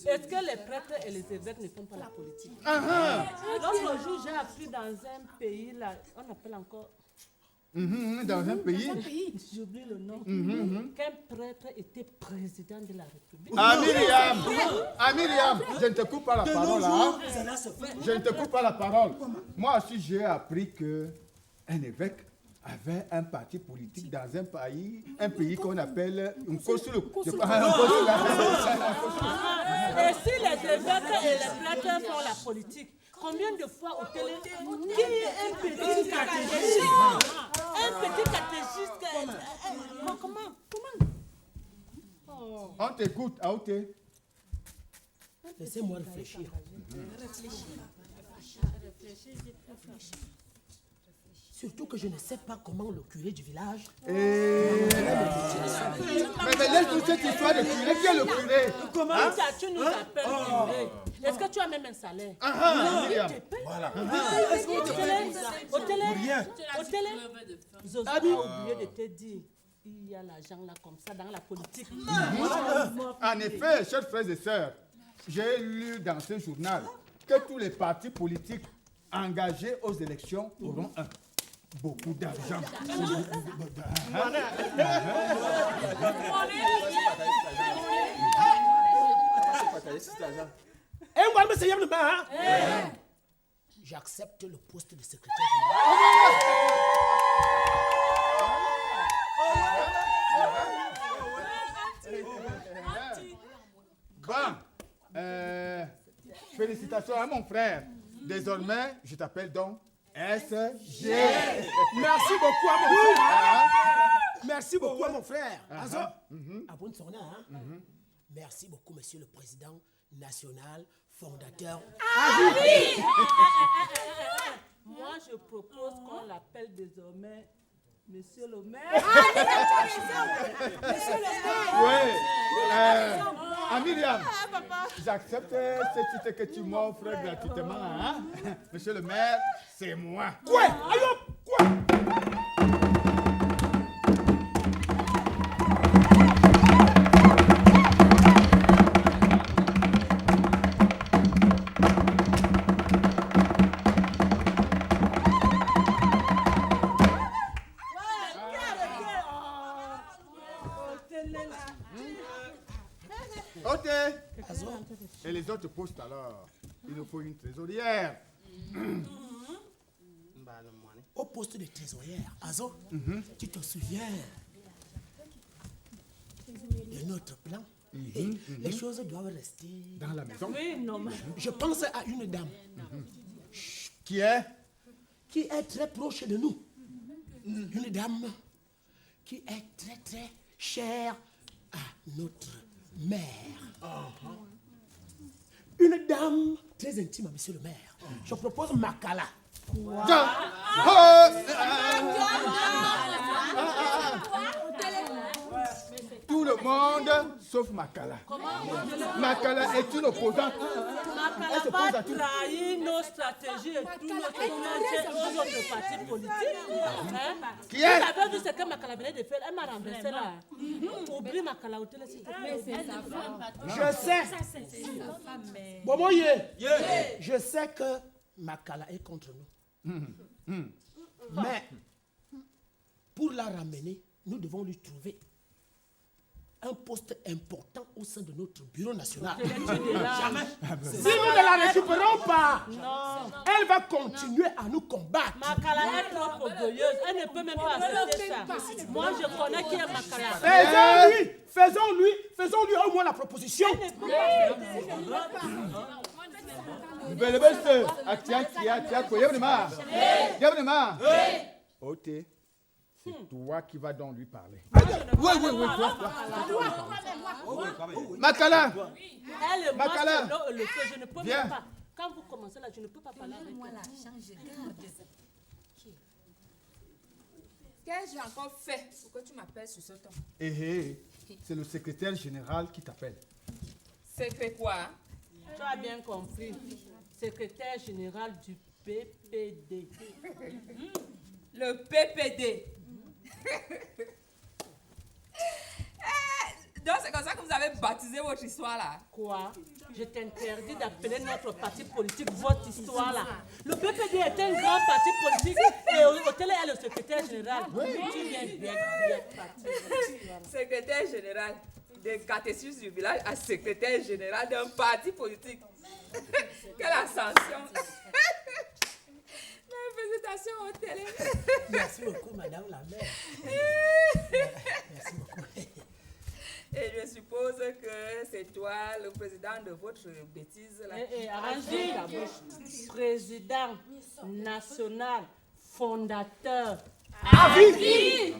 Speaker 11: Est-ce que les prêtres et les évêques ne font pas la politique? L'autre jour, j'ai appris dans un pays, là, on appelle encore...
Speaker 2: Dans un pays?
Speaker 11: J'oublie le nom. Qu'un prêtre était président de la République.
Speaker 2: Myriam, je ne te coupe pas la parole. Je ne te coupe pas la parole. Moi aussi, j'ai appris qu'un évêque avait un parti politique dans un pays qu'on appelle un consul.
Speaker 11: Et si les évêques et les prêtres font la politique, combien de fois au télé, qui est un petit catéchiste? Un petit catéchiste. Comment?
Speaker 2: On t'écoute, Aouté.
Speaker 6: Laissez-moi réfléchir. Surtout que je ne sais pas comment le curé du village...
Speaker 2: Mais laisse-nous cette histoire de curé. Qui est le curé?
Speaker 11: Comment tu nous appelles curé? Est-ce que tu as même un salaire?
Speaker 2: Myriam.
Speaker 11: Voilà. Au télé, Zozo a oublié de te dire. Il y a l'argent là comme ça dans la politique.
Speaker 2: En effet, chers frères et sœurs, j'ai lu dans ce journal que tous les partis politiques engagés aux élections auront beaucoup d'argent.
Speaker 6: J'accepte le poste de secrétaire
Speaker 2: général. Félicitations à mon frère. Désormais, je t'appelle donc SG.
Speaker 6: Merci beaucoup à mon frère. Merci beaucoup à mon frère. Merci beaucoup, monsieur le président national, fondateur.
Speaker 11: Moi, je propose qu'on l'appelle désormais Monsieur le maire.
Speaker 2: Oui. Myriam, j'accepte ce titre que tu m'offres gratuitement. Hein? Monsieur le maire, c'est moi.
Speaker 6: Quoi? Ayo, quoi?
Speaker 2: Ok. Et les autres postes alors? Il nous faut une trésorière.
Speaker 6: Au poste de trésorière, Azo, tu te souviens de notre plan Les choses doivent rester
Speaker 2: dans la maison.
Speaker 11: Oui, normal.
Speaker 6: Je pense à une dame
Speaker 2: Qui est
Speaker 6: qui est très proche de nous. Une dame qui est très très chère à notre mère. Une dame très intime à monsieur le maire. Je propose Makala.
Speaker 2: Tout le monde sauf Makala. Makala est une opposante.
Speaker 11: Makala
Speaker 2: Elle se
Speaker 11: n'a
Speaker 2: pose
Speaker 11: pas
Speaker 2: à tout.
Speaker 11: trahi nos stratégies et tout notre soutien aux autres partis politiques. Hein?
Speaker 2: Qui est?
Speaker 11: Vous avez vu ce que Makala venait de faire? Elle m'a renversé là. Oublie Makala au télé, s'il te plaît.
Speaker 6: Je sais. Bomoye. Je sais que Makala est contre nous. Mais pour la ramener, nous devons lui trouver un poste important au sein de notre bureau national. Si nous ne la récupérons pas, elle va continuer à nous combattre.
Speaker 11: Makala est trop orgueilleuse. Elle ne peut même pas accepter ça. Moi, je connais qui est Makala.
Speaker 6: Faisons-lui au moins la proposition.
Speaker 2: C'est toi qui vas donc lui parler.
Speaker 11: Oui,
Speaker 2: Makala.
Speaker 11: Elle est
Speaker 2: Makala.
Speaker 11: le fait, je ne peux
Speaker 2: Viens.
Speaker 11: même pas. Quand vous commencez là, je ne peux pas parler avec elle.
Speaker 4: Qu'est-ce que j'ai encore fait pour que tu m'appelles sur ce ton?
Speaker 2: C'est le secrétaire général qui t'appelle.
Speaker 4: Secret quoi?
Speaker 11: Tu as bien compris. Secrétaire général du PPD.
Speaker 4: Le PPD. Donc c'est comme ça que vous avez baptisé votre histoire là.
Speaker 11: Quoi? Je t'interdis d'appeler notre parti politique votre histoire là. Le PPD est un grand parti politique et au télé est le secrétaire général. Tu viens bien parti.
Speaker 4: Secrétaire général de catéchisme du village à secrétaire général d'un parti politique. Quelle ascension! Félicitations au télé.
Speaker 6: Merci beaucoup, madame la maire. Merci beaucoup.
Speaker 4: Et je suppose que c'est toi le président de votre bêtise là.
Speaker 11: Arrangez la bouche. Président national, fondateur.
Speaker 6: À vie.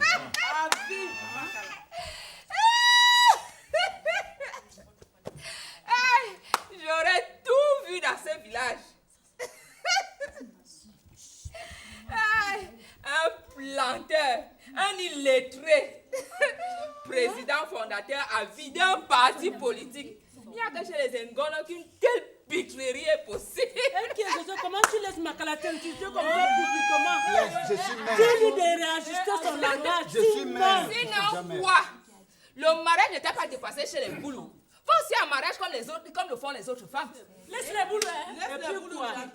Speaker 4: J'aurais tout vu dans ce village. Un planteur, un illettré, président fondateur à vie d'un parti politique. Il n'y a que chez les Ngono qu'une telle pitrerie est possible.
Speaker 11: Comment tu laisses Makala t'insulter comme ça publiquement?
Speaker 2: Je suis maire.
Speaker 11: Tu lui de réajuster son langage.
Speaker 2: Je suis maire.
Speaker 4: Sinon quoi? Le mariage n'était pas dépassé chez les boulous. Faut aussi un mariage comme les autres, comme le font les autres femmes.
Speaker 11: Laisse les boulous, hein?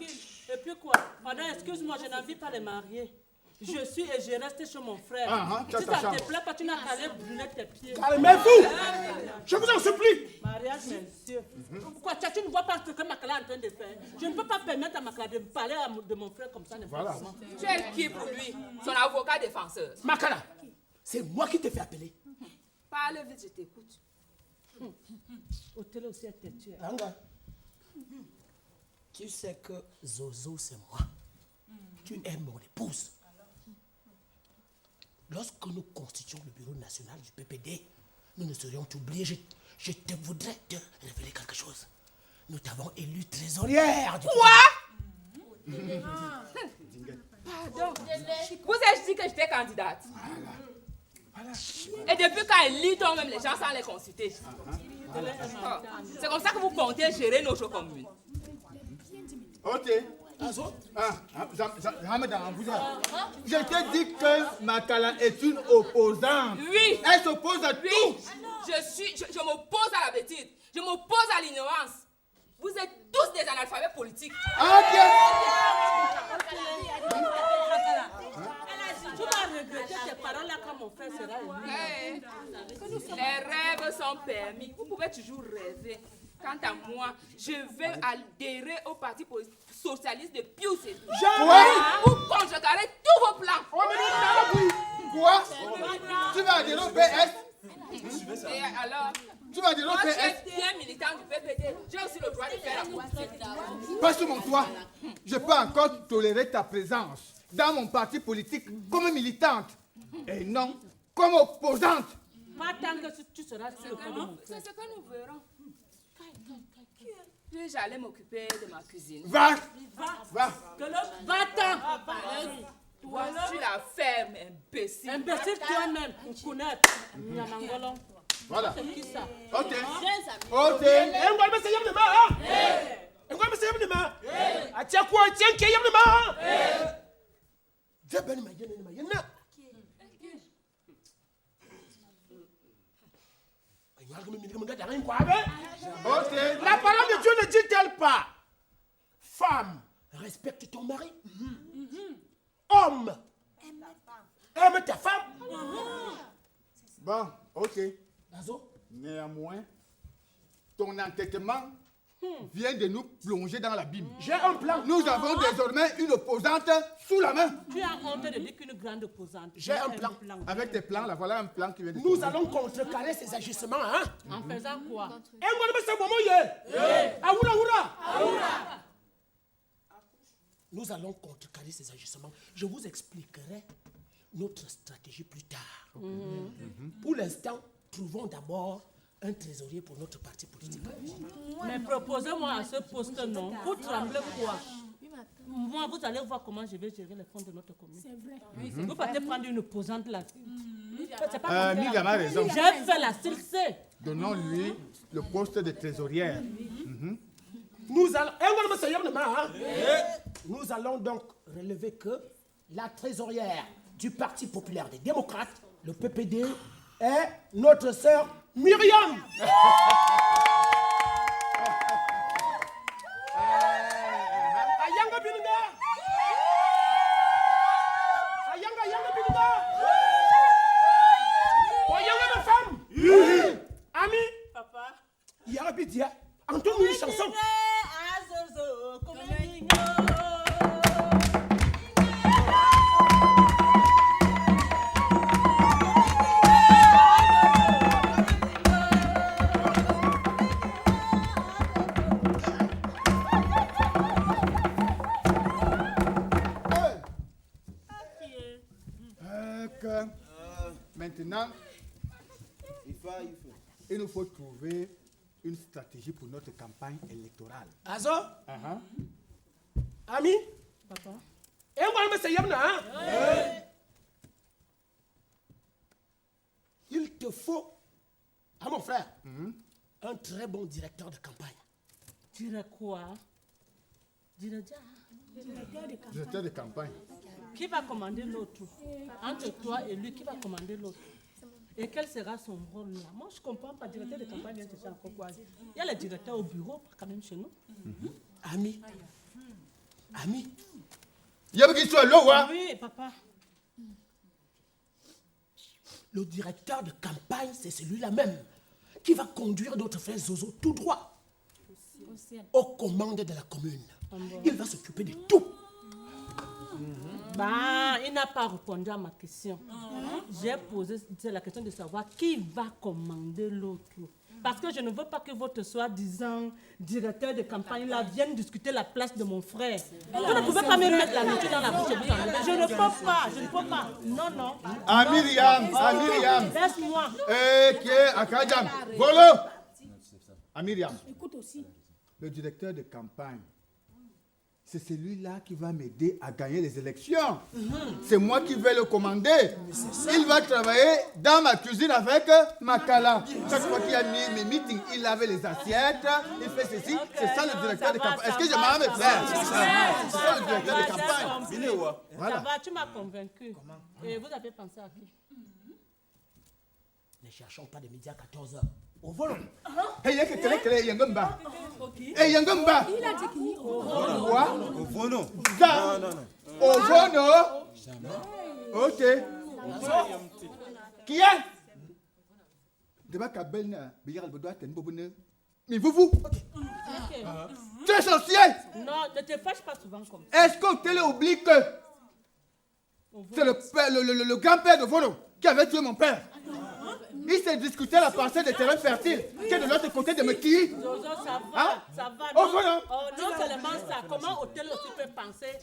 Speaker 11: Et puis quoi? Madame, excuse-moi, je n'envie pas les marier. Je suis et je reste chez mon frère. Si ça te plaît pas, tu n'as qu'à aller brûler tes pieds.
Speaker 6: Calmez-vous! Je vous en supplie!
Speaker 11: Mariage, monsieur. Pourquoi tu ne vois pas ce que Makala est en train de faire? Je ne peux pas permettre à Makala de parler de mon frère comme ça.
Speaker 2: Voilà.
Speaker 4: Tu es qui pour lui? Son avocat défenseur.
Speaker 6: Makala, c'est moi qui t'ai fait appeler.
Speaker 4: Parle vite, je t'écoute.
Speaker 11: Au télé aussi, elle t'a tué.
Speaker 6: Anga, tu sais que Zozo, c'est moi. Tu es mon épouse. Lorsque nous constituons le bureau national du PPD, nous ne serions oubliés. Je te voudrais te révéler quelque chose. Nous t'avons élu trésorière du
Speaker 4: Quoi? Pardon. Vous avez dit que j'étais candidate. Et depuis quand elle lit même les gens sans les consulter. C'est comme ça que vous comptez gérer notre commune.
Speaker 2: Ok. Je t'ai dit que Makala est une opposante.
Speaker 4: Oui.
Speaker 2: Elle s'oppose à tout.
Speaker 4: Je m'oppose à la bêtise. Je m'oppose à l'ignorance. Vous êtes tous des analphabètes politiques.
Speaker 2: Ok.
Speaker 11: Tu vas regretter tes paroles là quand mon frère sera élu.
Speaker 4: Les rêves sont permis. Vous pouvez toujours rêver. Quant à moi, je vais adhérer au parti socialiste de Pius et tout. Vous conjugarez tous vos plans.
Speaker 2: Quoi? Tu vas adhérer au PS?
Speaker 4: Et alors,
Speaker 2: Tu vas dire
Speaker 4: Moi,
Speaker 2: au
Speaker 4: je
Speaker 2: PS.
Speaker 4: suis bien militant du PPD. J'ai aussi le droit de faire la politique.
Speaker 2: Pas sur mon toit. Je peux encore tolérer ta présence dans mon parti politique comme militante. Et non comme opposante.
Speaker 11: Pas tant que tu seras sur le pas de mon
Speaker 4: C'est ce que nous verrons. Puis j'allais m'occuper de ma cuisine.
Speaker 2: Va.
Speaker 11: Va-t'en.
Speaker 4: Toi, tu la ferme, imbécile.
Speaker 11: Imbécile toi-même, on connaît. Nyamangolon.
Speaker 2: Voilà.
Speaker 11: C'est qui ça?
Speaker 2: Ok.
Speaker 11: Ok.
Speaker 6: La parole de Dieu ne dit-elle pas? Femme, respecte ton mari. Homme, aime ta femme.
Speaker 2: Bon, ok. Néanmoins, ton entêtement vient de nous plonger dans l'abîme.
Speaker 6: J'ai un plan.
Speaker 2: Nous avons désormais une opposante sous la main.
Speaker 11: Tu as honte de dire qu'une grande opposante.
Speaker 2: J'ai un plan. Avec tes plans, là, voilà un plan qui vient de
Speaker 6: Nous allons contrecarrer ces agissements, hein?
Speaker 11: En faisant quoi?
Speaker 6: Nous allons contrecarrer ces agissements. Je vous expliquerai notre stratégie plus tard. Pour l'instant, trouvons d'abord un trésorier pour notre parti politique.
Speaker 11: Mais proposez-moi à ce poste, non? Pour trembler quoi? Moi, vous allez voir comment je vais gérer les fonds de notre commune.
Speaker 7: C'est vrai.
Speaker 11: Vous partez prendre une opposante là. C'est pas comme
Speaker 2: Myriam a raison.
Speaker 11: J'ai fait la silcée.
Speaker 2: Donnons-lui le poste de trésorière.
Speaker 6: Nous allons, nous allons donc relever que la trésorière du Parti populaire des démocrates, le PPD, est notre sœur Myriam. Ami,
Speaker 11: papa,
Speaker 6: il y a un entends-nous une chanson.
Speaker 2: Maintenant, il nous faut trouver une stratégie pour notre campagne électorale.
Speaker 6: Azo? Ami?
Speaker 11: Papa?
Speaker 6: Il te faut, à mon frère, un très bon directeur de campagne.
Speaker 11: Dirais quoi?
Speaker 2: Directeur de campagne.
Speaker 11: Qui va commander l'autre? Entre toi et lui, qui va commander l'autre? Et quel sera son rôle là? Moi, je ne comprends pas. Directeur de campagne, c'est encore quoi? Il y a le directeur au bureau, quand même, chez nous.
Speaker 6: Ami. Ami.
Speaker 2: Il y a qui soit là,
Speaker 11: oui, papa.
Speaker 6: Le directeur de campagne, c'est celui-là même qui va conduire notre frère Zozo tout droit aux commandes de la commune. Il va s'occuper de tout.
Speaker 11: Bah, il n'a pas répondu à ma question. J'ai posé la question de savoir qui va commander l'autre. Parce que je ne veux pas que votre soi-disant directeur de campagne là vienne discuter la place de mon frère. Vous ne pouvez pas me mettre la nourriture dans la bouche et vous enlever. Je ne peux pas, je ne peux pas. Non, non.
Speaker 2: Myriam.
Speaker 11: Laisse-moi.
Speaker 2: Qui est à Kadjam. Volo. Myriam.
Speaker 7: Écoute aussi.
Speaker 2: Le directeur de campagne, c'est celui-là qui va m'aider à gagner les élections. C'est moi qui vais le commander. Il va travailler dans ma cuisine avec Makala. Chaque fois qu'il y a mes meetings, il lave les assiettes, il fait ceci. C'est ça le directeur de campagne. Est-ce que je m'en vais faire? C'est ça le directeur de campagne.
Speaker 11: Ça va, tu m'as convaincu. Et vous avez pensé à qui?
Speaker 6: Ne cherchons pas de midi à 14h. Au volant.
Speaker 2: Hey, Yangamba. Hey, Yangamba.
Speaker 7: Il a dit qui?
Speaker 2: Quoi?
Speaker 9: Au vono.
Speaker 2: Ça. Au vono. Ok. Qui est? Deba Kabelna. Biyar Albedoa Tenbobune. Mais vous? Tu es sorcier?
Speaker 11: Non, ne te fâche pas souvent comme ça.
Speaker 2: Est-ce qu'on te oublie que c'est le grand-père de Vono qui avait tué mon père? Il s'est discuté la parcelle des terrains fertiles qui est de l'autre côté de Meki.
Speaker 11: Zozo, ça va,
Speaker 2: Hein?
Speaker 11: ça va.
Speaker 2: Oh, voilà.
Speaker 11: Non seulement ça, comment Hôtel aussi peut penser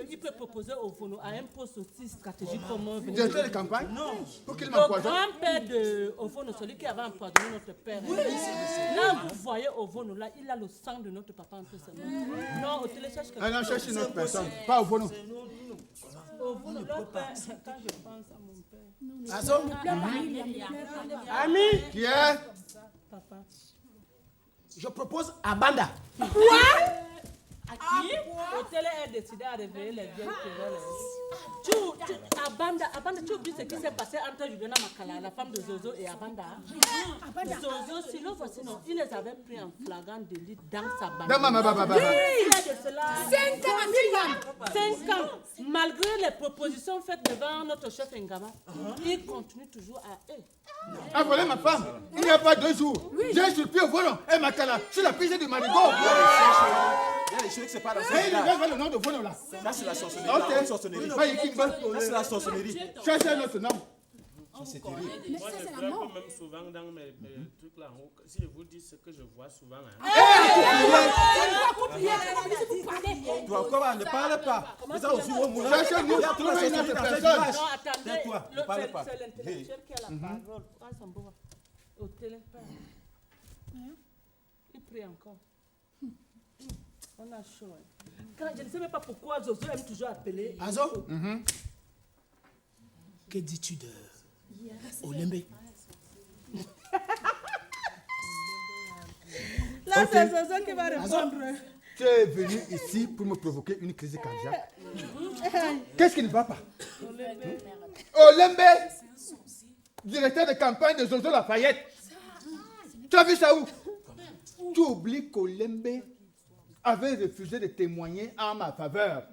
Speaker 11: qu'il peut proposer au Vono à un poste aussi stratégique comme
Speaker 2: Directeur de campagne?
Speaker 11: Non.
Speaker 2: Pour qu'il
Speaker 11: Le
Speaker 2: m'empoisonne?
Speaker 11: grand-père de Ovono, celui qui avait empoisonné notre père. Là, vous voyez Ovono, là, il a le sang de notre papa entre ses mains. Non, Hôtel cherche quelqu'un.
Speaker 2: Ah non, cherche une autre personne. Pas au Vono.
Speaker 11: Ovono, leur père, quand je pense à mon père.
Speaker 6: Azo?
Speaker 2: Ami? Qui est?
Speaker 11: Papa.
Speaker 6: Je propose Abanda.
Speaker 11: À qui? Hôtel est décidé à réveiller les vieilles querelles. Abanda, tu oublies ce qui s'est passé entre Juliana Makala, la femme de Zozo, et Abanda. Zozo, si le voici, non, il les avait pris en flagrant délit dans sa bande. Il y a de cela
Speaker 7: 5 ans,
Speaker 11: 5 ans. Malgré les propositions faites devant notre chef Ngama, il continue toujours à
Speaker 2: A volé ma femme. Il n'y a pas 2 jours. J'ai surpris au volant. Et Makala, sur la piste du Marigot.
Speaker 8: Il y a des choses qui se passent dans
Speaker 2: Et il
Speaker 8: ce
Speaker 2: va le nom de volant là.
Speaker 8: Ça, c'est la sorcellerie.
Speaker 2: Ok.
Speaker 8: La sorcellerie.
Speaker 2: Pas ici,
Speaker 8: Ça, c'est la sorcellerie.
Speaker 2: cherchez un autre nom.
Speaker 8: C'est terrible.
Speaker 9: Moi, je pleure quand même souvent dans mes trucs là. Si je vous dis ce que je vois souvent.
Speaker 8: Toi encore, ne parle pas. Vous avez aussi vos moulins.
Speaker 2: Cherchez-nous, trouvez une autre personne.
Speaker 11: Non, attendez,
Speaker 8: Tais-toi, ne parle pas.
Speaker 11: c'est l'intellectuel qui a la parole. Ah, Samboa. Au téléphone. Il prie encore. On a chaud. Quand, je ne sais même pas pourquoi Zozo aime toujours appeler.
Speaker 6: Azo? Que dis-tu de Olembe?
Speaker 3: Là,
Speaker 2: Ok.
Speaker 3: c'est Zozo qui va répondre.
Speaker 2: Tu es venu ici pour me provoquer une crise cardiaque. Qu'est-ce qui ne va pas? Olembe, directeur de campagne de Zozo Lafayette. Tu as vu ça où? Tu oublies qu'Olembe avait refusé de témoigner en ma faveur.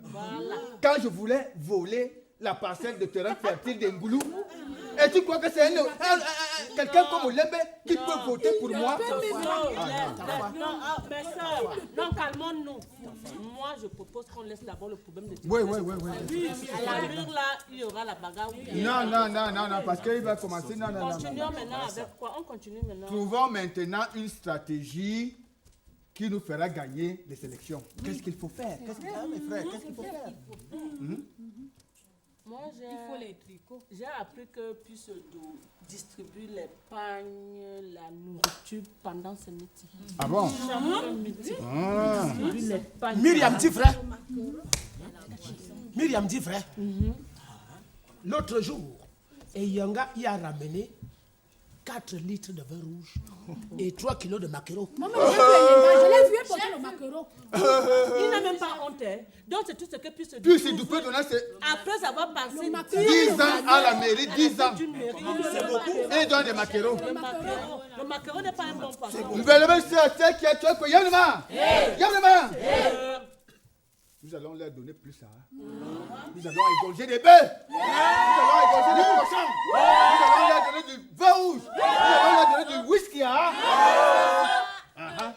Speaker 2: Quand je voulais voler la parcelle de terrain fertile d'Engoulou. Et tu crois que c'est quelqu'un comme Olembe qui peut voter pour moi?
Speaker 11: Mais ça, non, calmons-nous. Moi, je propose qu'on laisse d'abord le problème de
Speaker 2: Oui.
Speaker 11: À la rue, là, il y aura la bagarre.
Speaker 2: Non, parce qu'il va commencer. Non.
Speaker 11: Continuons maintenant avec quoi? On continue maintenant.
Speaker 2: Trouvons maintenant une stratégie qui nous fera gagner les élections. Qu'est-ce qu'il faut faire? Mes frères, qu'est-ce qu'il faut faire?
Speaker 11: Moi, j'ai appris que puisse distribuer les pagnes, la nourriture pendant ce meeting.
Speaker 2: Ah bon?
Speaker 11: Distribuer les pagnes.
Speaker 6: Myriam dit vrai. Myriam dit vrai. L'autre jour, Eyanga y a ramené 4 litres de vin rouge et 3 kilos de maquereau.
Speaker 7: Maman, je l'ai vu porter le maquereau.
Speaker 11: Il n'a même pas honte. Hein. Donc c'est tout ce que puisse dire.
Speaker 2: Puis si tu peux donner, c'est
Speaker 11: Après avoir passé
Speaker 2: 10 ans à la mairie, 10 ans.
Speaker 11: C'est beaucoup.
Speaker 2: Et donne des maquereaux.
Speaker 11: Le maquereau n'est pas un bon poisson.
Speaker 2: Nous allons c'est qui a tué quoi? Yamama! Nous allons leur donner plus ça. Nous allons égorger des bœufs. Nous allons égorger des cochons. Nous allons leur donner du vin rouge. Nous allons leur donner du whisky.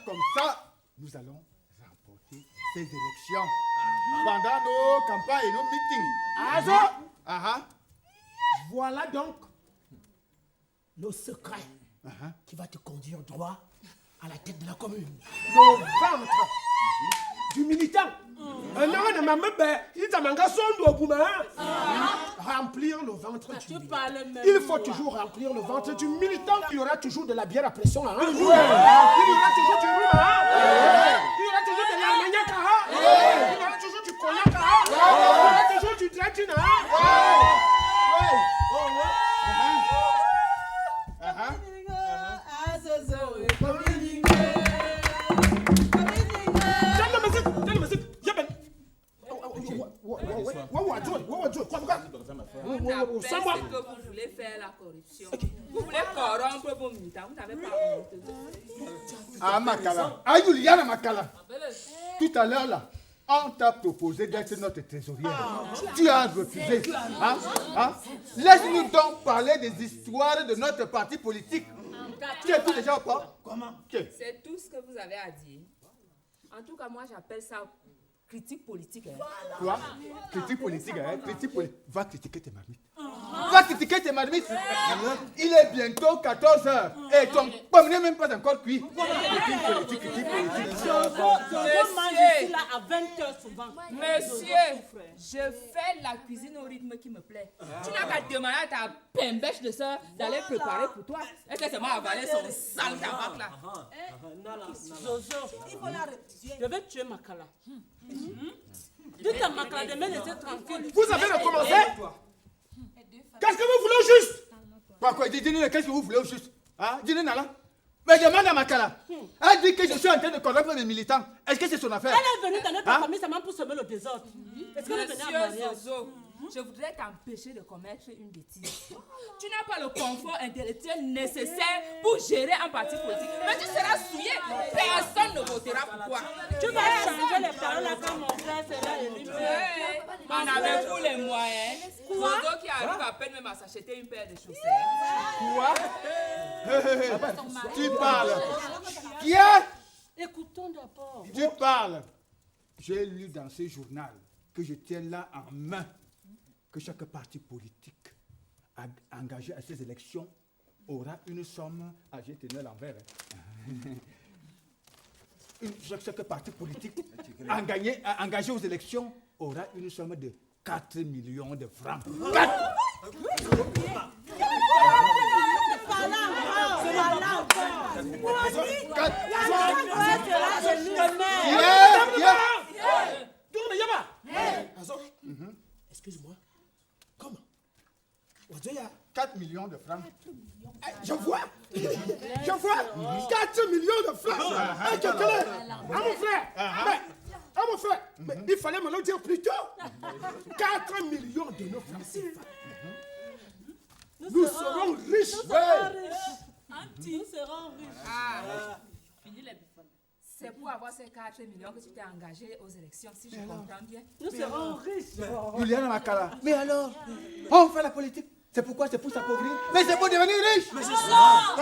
Speaker 2: Comme ça, nous allons remporter ces élections. Pendant nos campagnes et nos meetings.
Speaker 6: Azo! Voilà donc le secret qui va te conduire droit à la tête de la commune. Le ventre du militant. Remplir le ventre du militant. Il faut toujours remplir le ventre du militant. Il y aura toujours de la bière à pression. Il y aura toujours du rhum. Il y aura toujours de l'armagnac. Il y aura toujours du cognac. Il y aura toujours du dratine.
Speaker 4: On appelle ce que vous voulez faire la corruption. Vous voulez corrompre vos militants. Vous n'avez pas honte.
Speaker 2: Makala. Juliana Makala. Tout à l'heure là, on t'a proposé d'être notre trésorière. Tu as refusé. Laisse-nous donc parler des histoires de notre parti politique. Tu es tout déjà au pas? Comment?
Speaker 4: C'est tout ce que vous avez à dire. En tout cas, moi, j'appelle ça critique politique. Hein.
Speaker 2: Quoi? Critique politique, hein? Critique politique. Va critiquer tes marmites. Va critiquer tes marmites. Il est bientôt 14h. Et ton pomme n'est même pas encore cuit. Critique politique, critique politique.
Speaker 11: Je mange ici là à 20h souvent.
Speaker 4: Monsieur, je fais la cuisine au rythme qui me plaît. Tu n'as qu'à demander à ta pembèche de soeur d'aller préparer pour toi. Est-ce que c'est moi avaler son sale tabac là?
Speaker 11: Zozo, je vais tuer Makala. Dites à Makala de me laisser tranquille.
Speaker 2: Vous avez recommencé? Qu'est-ce que vous voulez au juste? Quoi, dis-nous, qu'est-ce que vous voulez au juste? Hein? Dis-nous, Nala. Mais demande à Makala. Elle dit que je suis en train de corrompre mes militants. Est-ce que c'est son affaire?
Speaker 11: Elle est venue dans notre famille seulement pour semer le désordre. Est-ce qu'elle est venue à mariage?
Speaker 4: Zozo, je voudrais t'empêcher de commettre une bêtise. Tu n'as pas le confort intellectuel nécessaire pour gérer un parti politique. Mais tu seras souillé. Personne ne votera pour toi.
Speaker 11: Tu vas changer les paroles quand mon frère sera élu.
Speaker 4: On avait tous les moyens. Zozo qui arrive à peine même à s'acheter une paire de chaussettes.
Speaker 2: Quoi? Tu parles. Qui est?
Speaker 11: Écoutons d'abord.
Speaker 2: Tu parles. J'ai lu dans ce journal que je tiens là en main que chaque parti politique engagé à ces élections aura une somme. Ah, j'ai tenu à l'envers. Chaque parti politique engagé aux élections aura une somme de 4 millions de francs. 4
Speaker 6: Excuse-moi. Comment?
Speaker 2: 4 millions de francs.
Speaker 6: Je vois. Je vois. 4 millions de francs. Mon frère. Mais il fallait me le dire plus tôt. 4 millions de nos francs CFA. Nous serons riches.
Speaker 11: Nous serons riches.
Speaker 4: Fini les biffoles. C'est pour avoir ces 4 millions que tu t'es engagé aux élections, si je comprends bien.
Speaker 11: Nous serons riches.
Speaker 2: Juliana Makala. Mais alors, on fait la politique. C'est pourquoi c'est pour s'appauvrir. Mais c'est pour devenir riche.
Speaker 8: Mais c'est ça.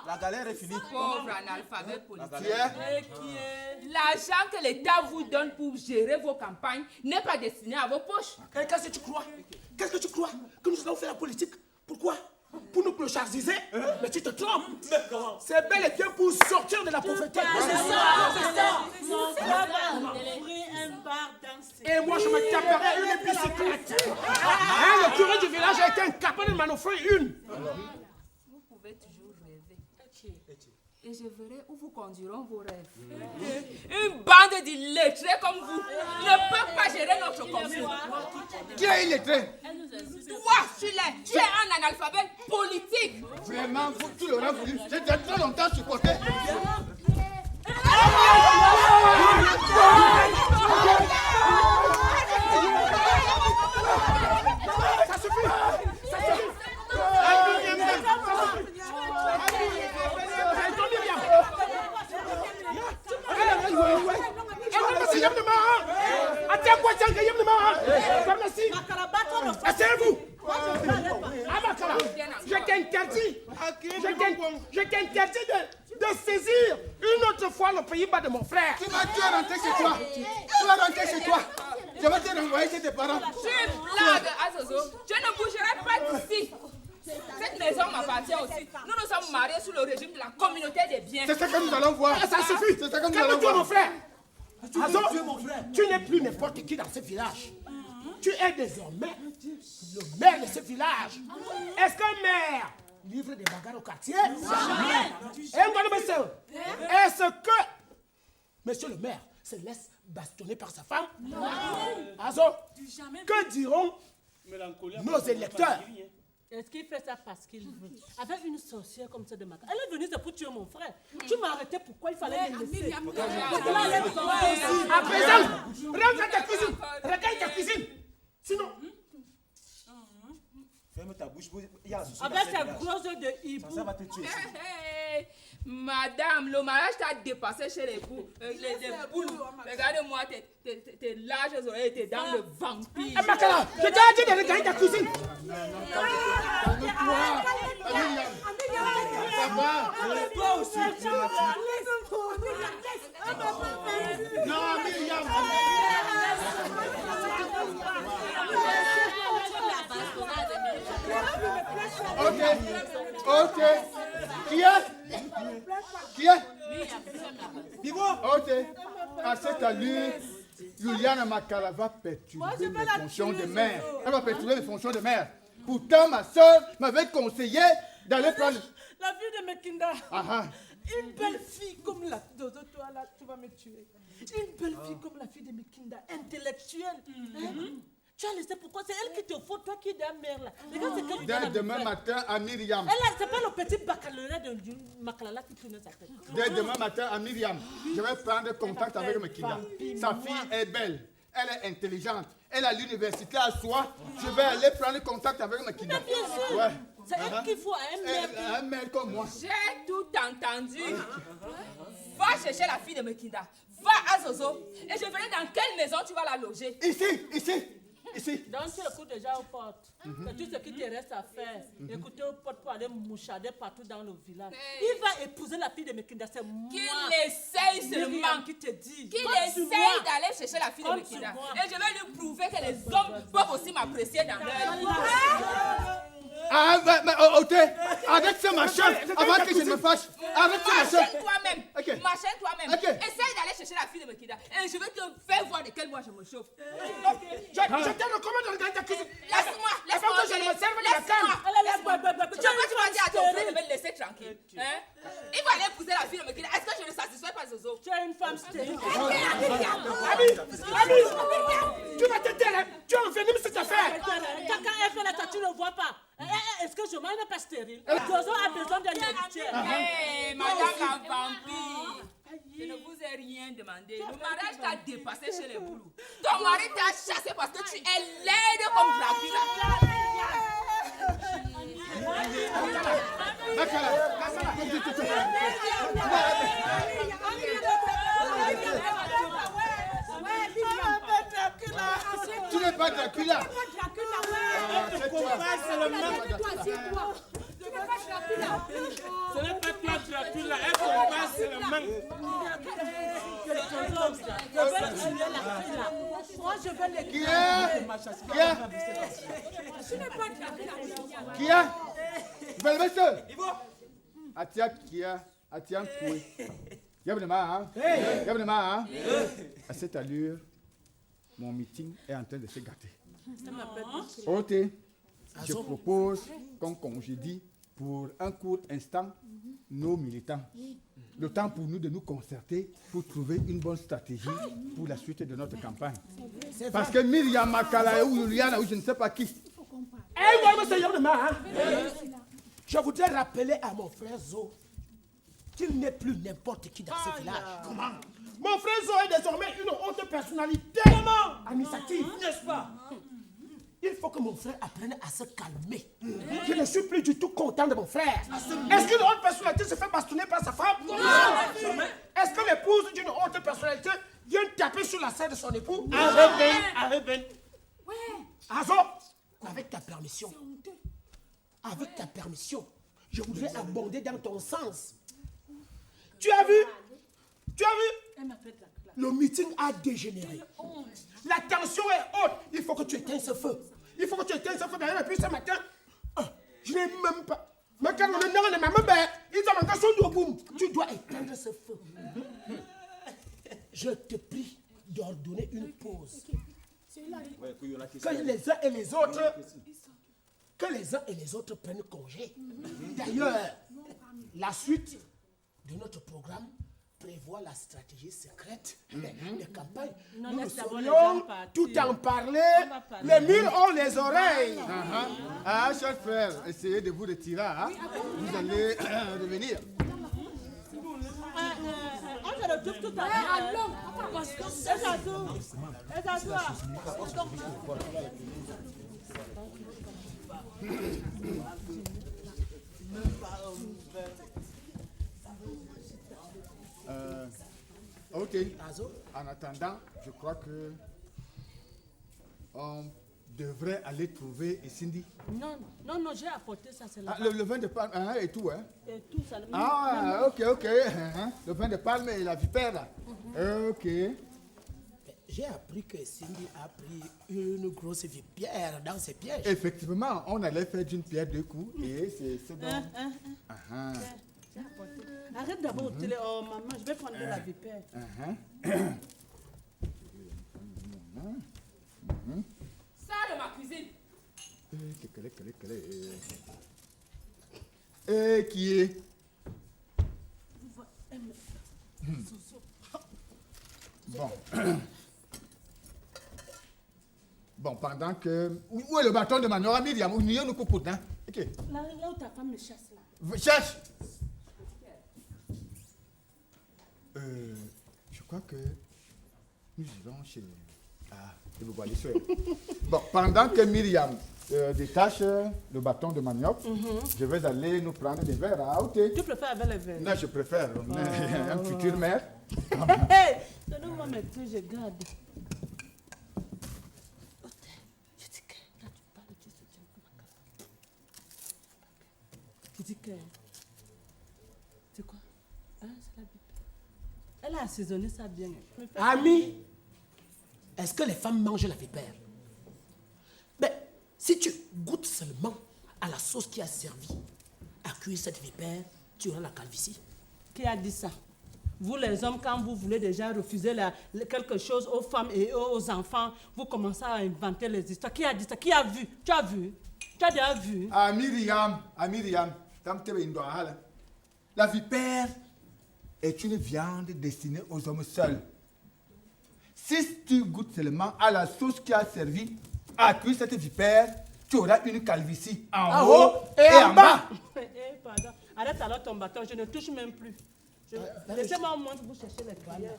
Speaker 8: La galère est finie.
Speaker 4: Pauvre analphabète politique. L'argent que l'État vous donne pour gérer vos campagnes n'est pas destiné à vos poches.
Speaker 6: Qu'est-ce que tu crois? Qu'est-ce que tu crois? Que nous allons faire la politique? Pourquoi? Pour nous clochardiser? Mais tu te trompes. C'est bel et bien pour sortir de la pauvreté.
Speaker 11: C'est ça. Mon frère va m'offrir un bar danser.
Speaker 6: Et moi, je me taperai une bicyclette. Le curé du village a été incapable de m'en offrir une.
Speaker 4: Vous pouvez toujours rêver. Et je verrai où vous conduiront vos rêves. Une bande d'illettrés comme vous ne peut pas gérer notre commune.
Speaker 2: Qui est illettré?
Speaker 4: Toi, tu es un analphabète politique.
Speaker 2: Vraiment, vous, tu l'auras voulu. J'ai déjà très longtemps supporté.
Speaker 6: Ça suffit. Asseyez-vous. Je t'interdis de saisir une autre fois le pays-bas de mon frère.
Speaker 2: Tu vas rentrer chez toi. Tu vas rentrer chez toi. Je vais te renvoyer chez tes parents.
Speaker 4: Tu blagues, Azozo. Je ne bougerai pas d'ici. Cette maison m'appartient aussi. Nous nous sommes mariés sous le régime de la communauté des biens.
Speaker 2: C'est ça que nous allons voir.
Speaker 6: Ça suffit.
Speaker 2: C'est ça que nous allons voir.
Speaker 6: Mon frère. Tu n'es plus n'importe qui dans ce village. Tu es désormais le maire de ce village. Est-ce qu'un maire livre des bagarres au quartier? Est-ce que monsieur le maire se laisse bastonner par sa femme? Non. Que diront nos électeurs?
Speaker 11: Est-ce qu'il fait ça parce qu'il veut? Avec une sorcière comme ça de Makala. Elle est venue, c'est pour tuer mon frère. Tu m'as arrêté, pourquoi il fallait me laisser? À
Speaker 6: présent, rentre à ta cuisine. Regarde ta cuisine. Sinon...
Speaker 8: Ferme ta bouche.
Speaker 11: Avec ta grosse de hibou.
Speaker 8: Ça va te tuer.
Speaker 4: Madame, le mariage t'a dépassé chez les boules. Regarde-moi tes larges oreilles, tes dents de vampire.
Speaker 6: Makala, je t'ai dit de regarder ta cuisine.
Speaker 8: Toi aussi.
Speaker 2: Non, Myriam. Ok. Qui est
Speaker 6: Bibo.
Speaker 2: Ok. À cette allure, Juliana Makala va perturber
Speaker 11: Moi, je vais
Speaker 2: mes
Speaker 11: la
Speaker 2: fonctions
Speaker 11: tuer,
Speaker 2: de mère.
Speaker 11: Zozo.
Speaker 2: Elle va perturber mes fonctions de mère. Pourtant, ma soeur m'avait conseillé d'aller prendre...
Speaker 11: La fille de Mekinda.
Speaker 2: Ah ah.
Speaker 11: Une belle fille comme la Dodo, toi là, tu vas me tuer. Une belle fille comme la fille de Mekinda, intellectuelle. Hein? Tu as laissé pourquoi? C'est elle qui te faut, toi qui es la mère là. Regarde ce qu'elle
Speaker 2: Dès demain matin à Myriam.
Speaker 11: Elle, c'est pas le petit baccalauréat de Makalala qui tourne sa tête.
Speaker 2: Dès demain matin à Myriam, je vais prendre contact avec Mekinda. Sa fille est belle, elle est intelligente, elle a l'université à soi. Je vais aller prendre contact avec Mekinda.
Speaker 11: Bien sûr.
Speaker 2: Ouais.
Speaker 11: C'est elle qu'il faut à un
Speaker 2: mec comme moi.
Speaker 4: J'ai tout entendu. Va chercher la fille de Mekinda. Va à Zozo. Et je verrai dans quelle maison tu vas la loger.
Speaker 2: Ici.
Speaker 11: Donc tu écoutes déjà aux portes. C'est tout ce qui te reste à faire. Écouter aux portes pour aller moucharder partout dans le village. Il va épouser la fille de Mekinda. C'est moi.
Speaker 4: Qu'il essaye seulement.
Speaker 11: Qui te dit.
Speaker 4: Qu'il essaye d'aller chercher la fille de Mekinda. Et je vais lui prouver que les hommes peuvent aussi m'apprécier dans leur vie.
Speaker 2: Ah, mais ok, avec ce machin, avant que je ne me fâche, avec ce machin.
Speaker 4: Machine toi-même, machine toi-même. Essaye d'aller chercher la fille de Mekinda et je vais te faire voir de quel bois je me chauffe.
Speaker 6: Je te recommande de regarder ta cuisine.
Speaker 4: Laisse-moi,
Speaker 6: Avant que je ne me serve de la canne.
Speaker 4: Tu vas dire à ton frère de me laisser tranquille. Il va aller épouser la fille de Mekinda. Est-ce que je ne satisfais pas Zozo?
Speaker 11: Tu es une femme stérile.
Speaker 6: Ami, tu vas te taire. Tu es envenime cette affaire.
Speaker 11: Quand elle fait la tu ne vois pas. Est-ce que je m'en ai pas stérile? Zozo a besoin d'un héritier.
Speaker 4: Hé, madame la vampire, je ne vous ai rien demandé. Le mariage t'a dépassé chez les boulous. Ton mari t'a chassé parce que tu es laide comme Dracula.
Speaker 2: Tu n'es pas Dracula.
Speaker 9: Ce n'est pas toi Dracula, elle combat seulement.
Speaker 11: Moi je vais les
Speaker 2: Qui est Vous allez seul. Atia Kia, Atia Koué. À cette allure, mon meeting est en train de se gâter. Ok, je propose qu'on congédie pour un court instant nos militants. Le temps pour nous de nous concerter pour trouver une bonne stratégie pour la suite de notre campagne. Parce que Myriam Makala ou Juliana ou je ne sais pas qui.
Speaker 6: Je voudrais rappeler à mon frère Zo qu'il n'est plus n'importe qui dans ce village. Comment? Mon frère Zo est désormais une haute personnalité. Comment? Administrative, n'est-ce pas? Il faut que mon frère apprenne à se calmer. Je ne suis plus du tout content de mon frère. Est-ce qu'une haute personnalité se fait bastonner par sa femme? Non. Est-ce que l'épouse d'une haute personnalité vient taper sur la scène de son époux? Arrête. Ouais. Azo, avec ta permission. Avec ta permission, je voudrais aborder dans ton sens. Tu as vu? Le meeting a dégénéré. La tension est haute. Il faut que tu éteignes ce feu. D'ailleurs, depuis ce matin, je n'ai même pas. Mais quand on est dans le même bain, ils ont encore son dos boum. Tu dois éteindre ce feu. Je te prie d'ordonner une pause. Que les uns et les autres prennent congé. D'ailleurs, la suite de notre programme prévoit la stratégie secrète de campagne. Nous saurions tout en parler. Les murs ont les oreilles.
Speaker 2: Ah, cher frère, essayez de vous retirer. Hein? Vous allez revenir.
Speaker 11: On se retrouve tout à l'heure.
Speaker 2: Ok. En attendant, je crois que on devrait aller trouver Cindy.
Speaker 11: Non, j'ai apporté ça. C'est
Speaker 2: le vin de palme et tout, hein?
Speaker 11: Et tout ça.
Speaker 2: Ah, ok. Le vin de palme et la vipère, là. Ok.
Speaker 6: j'ai appris que Cindy a pris une grosse vipère dans ses pièges.
Speaker 2: Effectivement, on allait faire d'une pierre deux coups et c'est ce dont... Ah.
Speaker 11: J'ai apporté. Arrête d'abord au télé. Oh maman, je vais prendre de la vipère.
Speaker 4: Sors de ma cuisine.
Speaker 2: Qui est? Bon. Bon, pendant que... Où est le bâton de Manora Myriam? Où nous coupe, hein? Ok.
Speaker 11: Là où ta femme me chasse là.
Speaker 2: Cherche! Je crois que nous irons chez... Ah, je vous vois les soeurs. Bon, pendant que Myriam détache le bâton de manioc, je vais aller nous prendre des verres à Aouté.
Speaker 11: Tu préfères avec les verres?
Speaker 2: Non, je préfère un futur maire.
Speaker 11: Donne-moi mes trucs, je garde. Je dis que, là tu parles, tu sais, tu dis que... C'est quoi? Ah, c'est la vipère. Elle a assaisonné ça bien.
Speaker 6: Ami, est-ce que les femmes mangent la vipère? Mais si tu goûtes seulement à la sauce qui a servi à cuire cette vipère, tu auras la calvitie.
Speaker 11: Qui a dit ça? Vous les hommes, quand vous voulez déjà refuser quelque chose aux femmes et aux enfants, vous commencez à inventer les histoires. Qui a dit ça? Qui a vu? Tu as vu? Tu as déjà vu?
Speaker 2: Ah, Myriam. La vipère est une viande destinée aux hommes seuls. Si tu goûtes seulement à la sauce qui a servi à cuire cette vipère, tu auras une calvitie en haut et en bas.
Speaker 11: Pardon. Arrête alors ton bâton, je ne touche même plus. Laissez-moi au moins vous chercher les cuillères.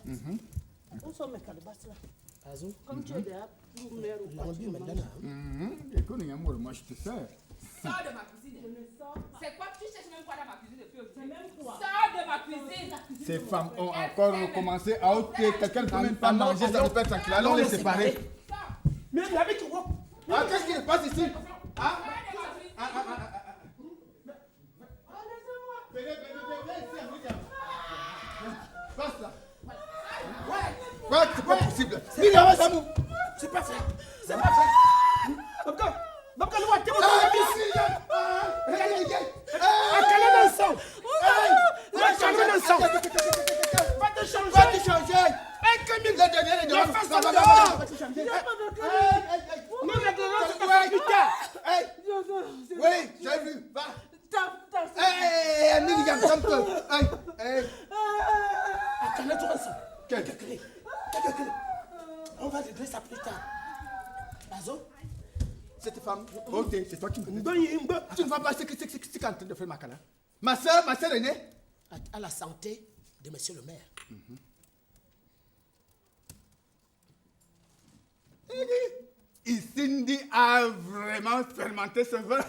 Speaker 11: Où sont mes calebasses là? Comme tu es déjà pour mère ou pas, tu manges.
Speaker 2: Moi, je te sers.
Speaker 4: Sors de ma cuisine. C'est quoi? Tu cherches même quoi dans ma cuisine depuis aujourd'hui? Sors de ma cuisine.
Speaker 2: Ces femmes ont encore recommencé à ôter. Quelqu'un ne peut même pas manger, ça nous fait tranquille. Allons les séparer.
Speaker 6: Mais il y avait qui voit?
Speaker 2: Ah, qu'est-ce qui se passe ici? Ah? Passe là. Ouais, c'est pas possible.
Speaker 6: Myriam, c'est pas fait. C'est pas fait. Donc, on va te
Speaker 2: oui, j'ai vu. Va. Myriam,
Speaker 6: on va régler ça plus tard. Bazo,
Speaker 2: cette femme, ok, c'est toi qui me dis. Tu ne vas pas, c'est que tu es en train de faire ma cala. Ma soeur aînée.
Speaker 6: À la santé de monsieur le maire.
Speaker 2: Cindy a vraiment fermenté ce vin.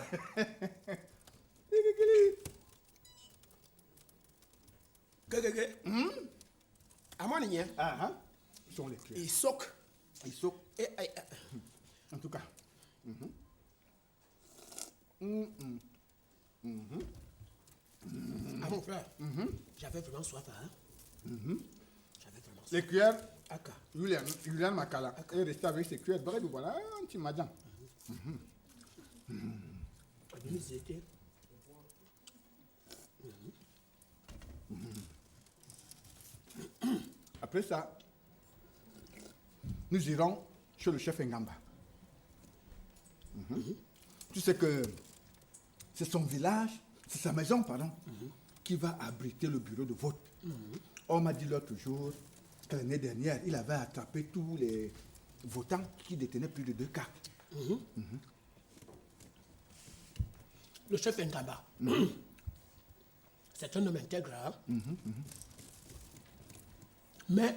Speaker 6: À mon avis,
Speaker 2: ils sont les clés.
Speaker 6: Ils soquent.
Speaker 2: En tout cas.
Speaker 6: Ah mon frère, j'avais vraiment soif. J'avais vraiment soif.
Speaker 2: Les cuillères, Julian Makala est resté avec ses cuillères. Bref, voilà un petit madame. Après ça, nous irons chez le chef Ngamba. Tu sais que c'est son village, c'est sa maison, pardon, qui va abriter le bureau de vote. On m'a dit l'autre jour que l'année dernière, il avait attrapé tous les votants qui détenaient plus de 2 cartes.
Speaker 6: Le chef Ngamba, c'est un homme intègre. Mais,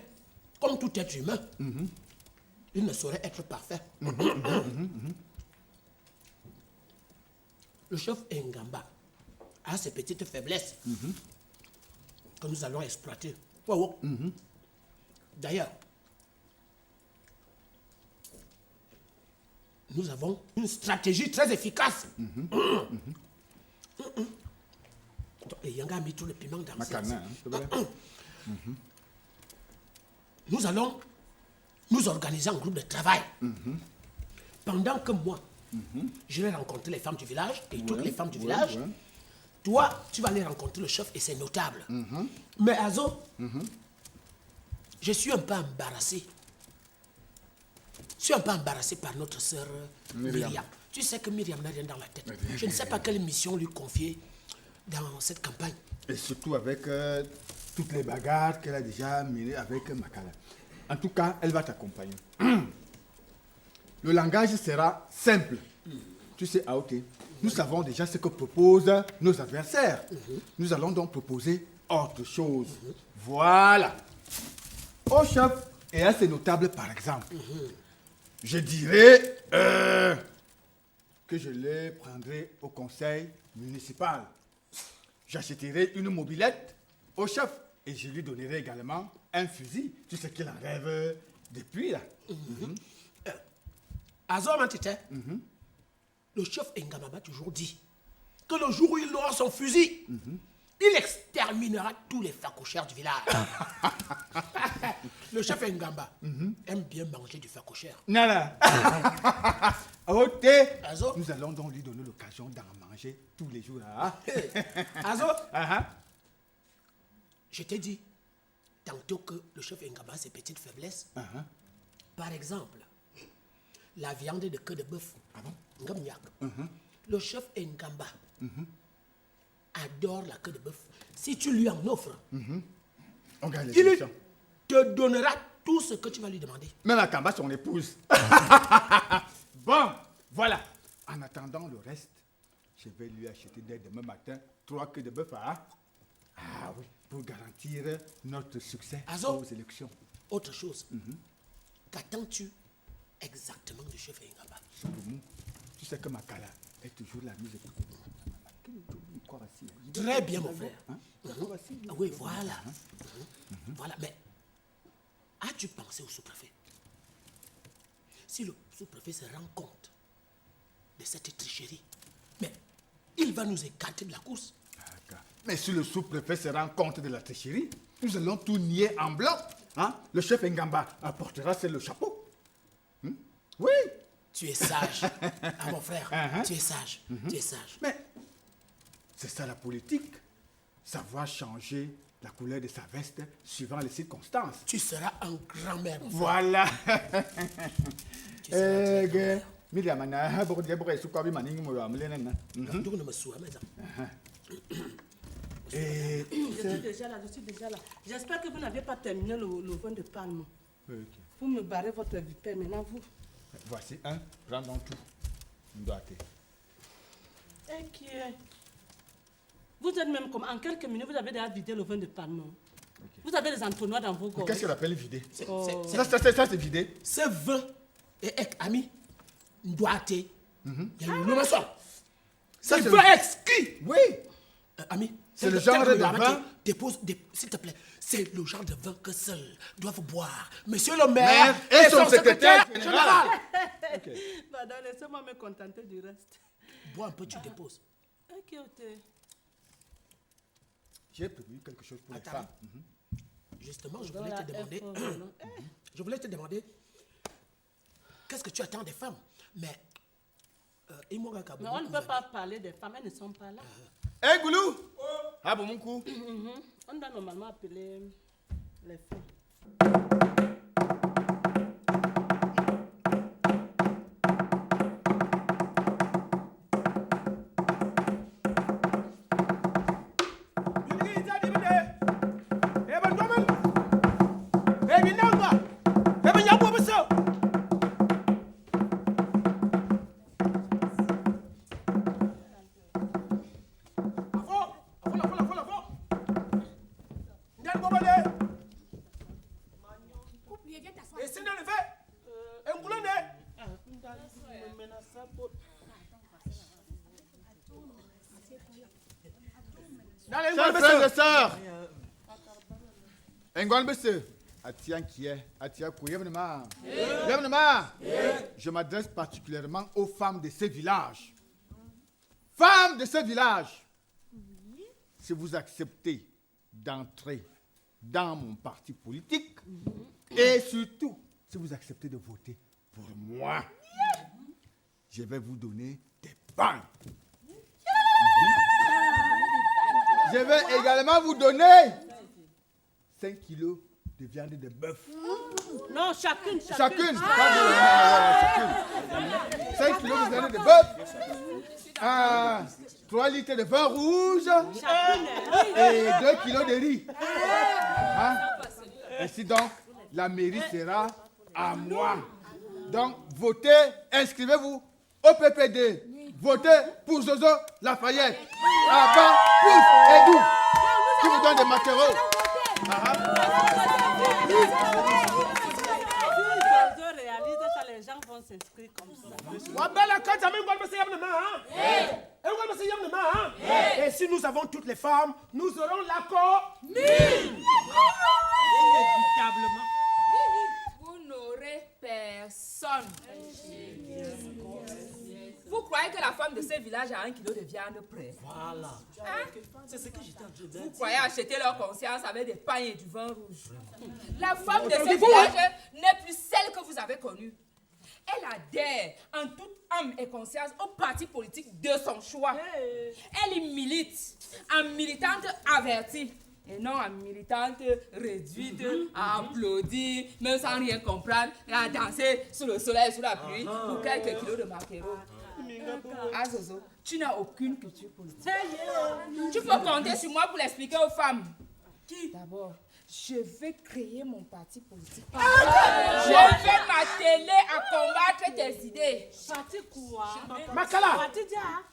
Speaker 6: comme tout être humain, il ne saurait être parfait. Le chef Ngamba a ses petites faiblesses que nous allons exploiter. D'ailleurs, nous avons une stratégie très efficace. Et Yanga a mis tout le piment dans
Speaker 2: Ma canne, hein, c'est vrai.
Speaker 6: Nous allons nous organisons un groupe de travail. Pendant que moi, je vais rencontrer les femmes du village et toutes les femmes du village. Toi, tu vas aller rencontrer le chef et ses notables. Mais Azo, je suis un peu embarrassé. Je suis un peu embarrassé par notre sœur Myriam. Tu sais que Myriam n'a rien dans la tête. Je ne sais pas quelle mission lui confier dans cette campagne.
Speaker 2: Et surtout avec toutes les bagarres qu'elle a déjà menées avec Makala. En tout cas, elle va t'accompagner. Le langage sera simple. Tu sais, AOT, nous savons déjà ce que proposent nos adversaires. Nous allons donc proposer autre chose. Voilà. Au chef et à ses notables, par exemple, je dirais que je les prendrai au conseil municipal. J'achèterai une mobilette au chef et je lui donnerai également un fusil. Tu sais qu'il en rêve depuis là.
Speaker 6: Azo Mantite, le chef Ngama m'a toujours dit que le jour où il aura son fusil, il exterminera tous les facochères du village. Le chef Ngamba aime bien manger du facochère.
Speaker 2: Non, non.
Speaker 6: Azo,
Speaker 2: nous allons donc lui donner l'occasion d'en manger tous les jours. Hein?
Speaker 6: Azo, je t'ai dit tantôt que le chef Ngamba a ses petites faiblesses. Par exemple, la viande de queue de bœuf. Ngamnyak. Le chef Ngamba adore la queue de bœuf. Si tu lui en offres,
Speaker 2: on gagne les
Speaker 6: il
Speaker 2: élections.
Speaker 6: te donnera tout ce que tu vas lui demander.
Speaker 2: Même à Kamba, son épouse. Bon, voilà. En attendant le reste, je vais lui acheter dès demain matin 3 queues de bœuf. Ah oui, pour garantir notre succès aux élections.
Speaker 6: Autre chose. Qu'attends-tu exactement du chef Ngamba?
Speaker 2: Tu sais que Makala est toujours la mise.
Speaker 6: Très bien, mon frère. Oui, voilà. Voilà, mais as-tu pensé au sous-préfet? Si le sous-préfet se rend compte de cette tricherie, mais il va nous écarter de la course.
Speaker 2: Mais si le sous-préfet se rend compte de la tricherie, nous allons tout nier en blanc. Le chef Ngamba apportera le chapeau. Oui.
Speaker 6: Tu es sage, mon frère. Tu es sage. Tu es sage.
Speaker 2: Mais c'est ça la politique. Savoir changer la couleur de sa veste suivant les circonstances.
Speaker 6: Tu seras un grand-mère.
Speaker 2: Voilà.
Speaker 11: Je suis déjà là. J'espère que vous n'avez pas terminé le vin de palme. Vous me barrez votre vipère, maintenant vous.
Speaker 2: Voici un, prends donc tout.
Speaker 11: Vous êtes même comme en quelques minutes, vous avez déjà vidé le vin de palme. Vous avez des entonnoirs dans vos gorges.
Speaker 2: Qu'est-ce qu'on appelle vider? Ça, c'est vidé.
Speaker 6: Ce vin est ami. Ndoate. Le c'est le vin exquis.
Speaker 2: Oui.
Speaker 6: Ami.
Speaker 2: C'est le genre de vin.
Speaker 6: Dépose, s'il te plaît. C'est le genre de vin que seuls doivent boire. Monsieur le maire
Speaker 2: et son secrétaire général.
Speaker 11: Madame, laissez-moi me contenter du reste.
Speaker 6: Bois un peu, tu déposes.
Speaker 11: Ok.
Speaker 2: J'ai prévu quelque chose pour les femmes.
Speaker 6: Justement, je voulais te demander. Je voulais te demander. Qu'est-ce que tu attends des femmes? Mais
Speaker 11: on ne peut pas parler des femmes, elles ne sont pas là.
Speaker 2: Hé, Goulou! Ah, bon, mon coup.
Speaker 11: On doit normalement appeler les femmes.
Speaker 2: Frères et sœurs, je m'adresse particulièrement aux femmes de ce village. Femmes de ce village, si vous acceptez d'entrer dans mon parti politique, et surtout, si vous acceptez de voter pour moi, je vais vous donner des banques. Je vais également vous donner 5 kilos de viande de bœuf.
Speaker 11: Non, chacune.
Speaker 2: 5 kilos de viande de bœuf. 3 litres de vin rouge. Et 2 kilos de riz. Hein? Ainsi donc, la mairie sera à moi. Donc, votez, inscrivez-vous au PPD. Votez pour Zozo Lafayette. Avant, plus et doux. Qui vous donne des maquereaux.
Speaker 11: Les gens vont s'inscrire comme ça.
Speaker 6: Et si nous avons toutes les femmes, nous aurons l'accord.
Speaker 4: Inévitablement. Vous n'aurez personne. Vous croyez que la femme de ce village a 1 kilo de viande près?
Speaker 6: Voilà.
Speaker 4: Hein?
Speaker 6: C'est ce que j'étais en train de dire.
Speaker 4: Vous croyez acheter leur conscience avec des pains et du vin rouge? La femme de ce village n'est plus celle que vous avez connue. Elle adhère en toute âme et conscience au parti politique de son choix. Elle y milite en militante avertie et non en militante réduite à applaudir, même sans rien comprendre, et à danser sous le soleil, sous la pluie, pour quelques kilos de maquereau. Ah Zozo, tu n'as aucune culture politique. Tu peux compter sur moi pour l'expliquer aux femmes. D'abord, je vais créer mon parti politique. Je vais m'atteler à combattre tes idées.
Speaker 11: Parti quoi?
Speaker 6: Makala.
Speaker 11: Parti dia.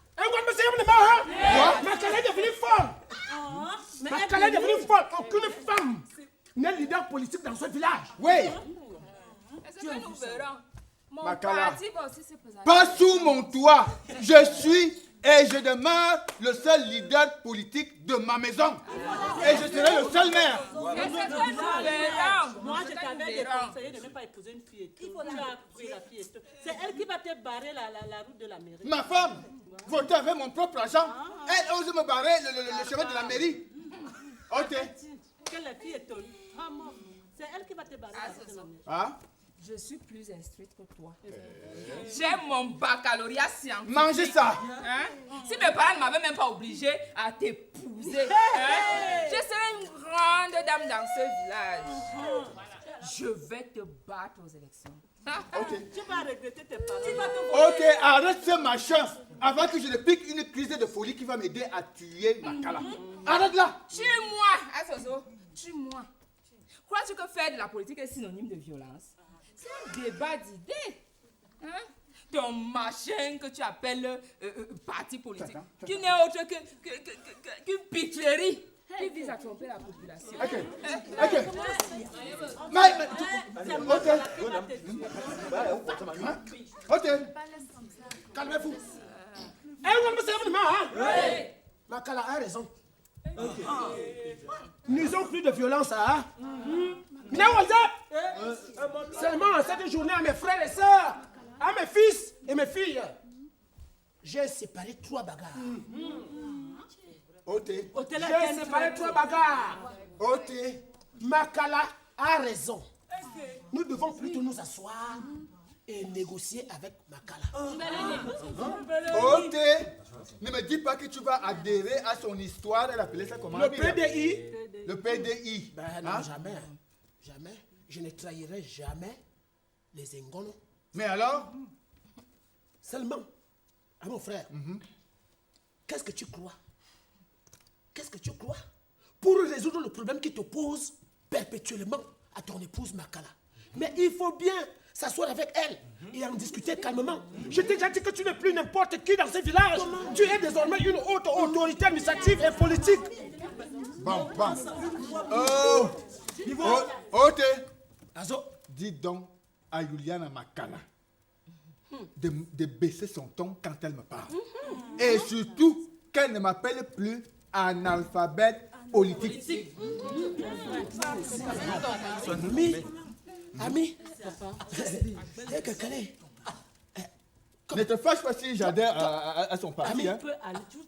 Speaker 6: Makala est devenue folle. Makala est devenue folle. Aucune femme n'est leader politique dans ce village.
Speaker 2: Oui.
Speaker 4: Est-ce que nous verrons? Mon
Speaker 2: Makala.
Speaker 4: parti va aussi se présenter.
Speaker 2: Pas sous mon toit. Je suis et je demeure le seul leader politique de ma maison. Et je serai le seul maire.
Speaker 11: Moi, je t'avais déconseillé de ne pas épouser une fille et tout. Tu as pris la fille et tout. C'est elle qui va te barrer la route de la mairie.
Speaker 2: Ma femme, voter avec mon propre argent. Elle ose me barrer le chemin de la mairie. Ok.
Speaker 11: Que la fille est tonnue. C'est elle qui va te barrer la route de la mairie.
Speaker 2: Ah?
Speaker 4: Je suis plus instruite que toi. J'ai mon baccalauréat scientifique.
Speaker 2: Mangez ça.
Speaker 4: Hein? Si mes parents ne m'avaient même pas obligé à t'épouser, hein, je serais une grande dame dans ce village. Je vais te battre aux élections.
Speaker 2: Ok.
Speaker 11: Tu vas regretter tes parents.
Speaker 2: Ok, arrête ce machin avant que je ne pique une crise de folie qui va m'aider à tuer Makala. Arrête là.
Speaker 4: Tue-moi, Azozo. Tue-moi. Crois-tu que faire de la politique est synonyme de violence? C'est un débat d'idées. Hein? Ton machin que tu appelles parti politique, qui n'est autre qu'une pitrerie qui vise à tromper la population.
Speaker 2: Ok. Ok.
Speaker 6: Calmez-vous. Makala a raison. Nous n'avons plus de violence. Hein? Seulement en cette journée à mes frères et sœurs, à mes fils et mes filles, j'ai séparé 3 bagarres. J'ai séparé 3 bagarres. Makala a raison. Nous devons plutôt nous asseoir et négocier avec Makala.
Speaker 2: Ok. Ne me dis pas que tu vas adhérer à son histoire et l'appeler ça comment?
Speaker 6: Le PDI.
Speaker 2: Le PDI.
Speaker 6: Ben non, jamais. Jamais. Je ne trahirai jamais les Ngono.
Speaker 2: Mais alors?
Speaker 6: Seulement, à mon frère, qu'est-ce que tu crois? Qu'est-ce que tu crois? Pour résoudre le problème qui te pose perpétuellement à ton épouse Makala. Mais il faut bien s'asseoir avec elle et en discuter calmement. Je t'ai déjà dit que tu n'es plus n'importe qui dans ce village. Tu es désormais une haute autorité administrative et politique.
Speaker 2: Bon. Ok.
Speaker 6: Azo,
Speaker 2: dis donc à Juliana Makala de baisser son ton quand elle me parle. Et surtout, qu'elle ne m'appelle plus analphabète politique.
Speaker 6: Ami,
Speaker 2: ne te fâche pas si j'adhère à son parti. Hein.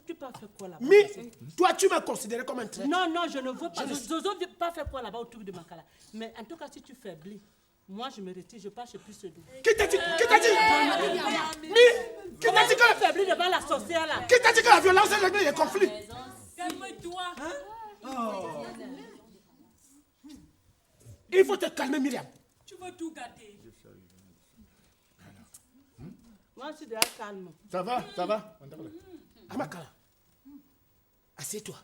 Speaker 11: Tu peux faire quoi là-bas?
Speaker 6: Mais toi, tu m'as considéré comme un traître.
Speaker 11: Non, je ne veux pas. Zozo ne veut pas faire quoi là-bas autour de Makala. Mais en tout cas, si tu faiblis Moi, je me retire, je pars chez plus Sedou.
Speaker 6: Qui t'a dit? Qui t'a dit? Qui t'a dit que...
Speaker 11: faibli devant la sorcière là.
Speaker 6: Qui t'a dit que la violence est réglée les conflits?
Speaker 5: Calme-toi.
Speaker 6: Il faut te calmer, Myriam.
Speaker 5: Tu veux tout gâter.
Speaker 11: Moi, je suis déjà calme.
Speaker 2: Ça va, ça va.
Speaker 6: Amakala, assieds-toi.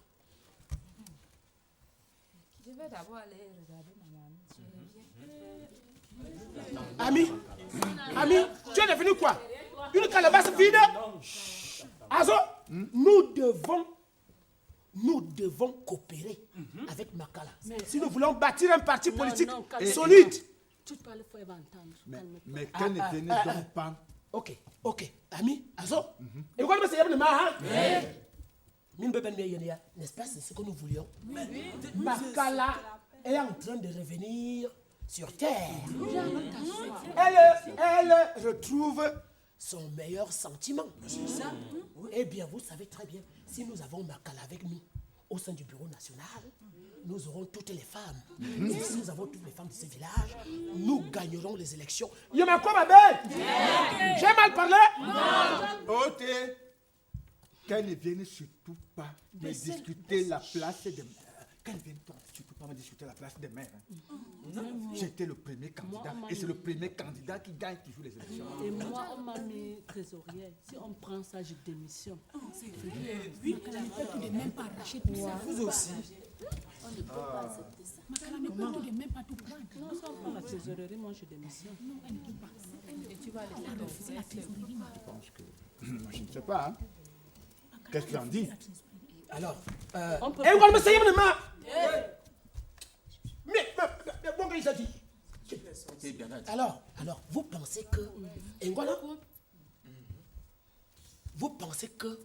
Speaker 4: Je vais d'abord aller regarder ma maman.
Speaker 6: Ami, tu es devenu quoi? Une calebasse vide? Azo, nous devons coopérer avec Makala. Si nous voulons bâtir un parti politique solide.
Speaker 11: Tu parles, il faut entendre.
Speaker 2: Mais qu'elle ne tenait donc pas.
Speaker 6: Ok. Ami, Azo, et quoi c'est le maha? N'est-ce pas, c'est ce que nous voulions? Makala est en train de revenir sur terre. Elle retrouve son meilleur sentiment. Eh bien, vous savez très bien, si nous avons Makala avec nous au sein du bureau national, nous aurons toutes les femmes. Et si nous avons toutes les femmes de ce village, nous gagnerons les élections. Y'a quoi, ma belle? J'ai mal parlé?
Speaker 2: Ok. Qu'elle ne vienne surtout pas me discuter la place des maires. Qu'elle ne vienne surtout pas me discuter la place des maires. J'étais le premier candidat et c'est le premier candidat qui gagne toujours les élections.
Speaker 11: Et moi, on m'a mis trésorier. Si on prend ça, je démissionne.
Speaker 7: C'est vrai. Oui, Makala ne peut tout de même pas arracher tout ça.
Speaker 8: Vous aussi.
Speaker 7: On ne peut pas accepter ça. Makala ne peut tout de même pas tout prendre.
Speaker 11: Non, si on prend la trésorerie, moi je démissionne.
Speaker 7: Non, elle ne peut pas. Et tu vas aller refuser la trésorerie.
Speaker 2: Je pense que... Moi, je ne sais pas. Hein. Qu'est-ce que tu en dis?
Speaker 6: Alors,
Speaker 11: on peut...
Speaker 6: on me sait mais bon, il s'est dit. Alors, vous pensez que... Vous pensez que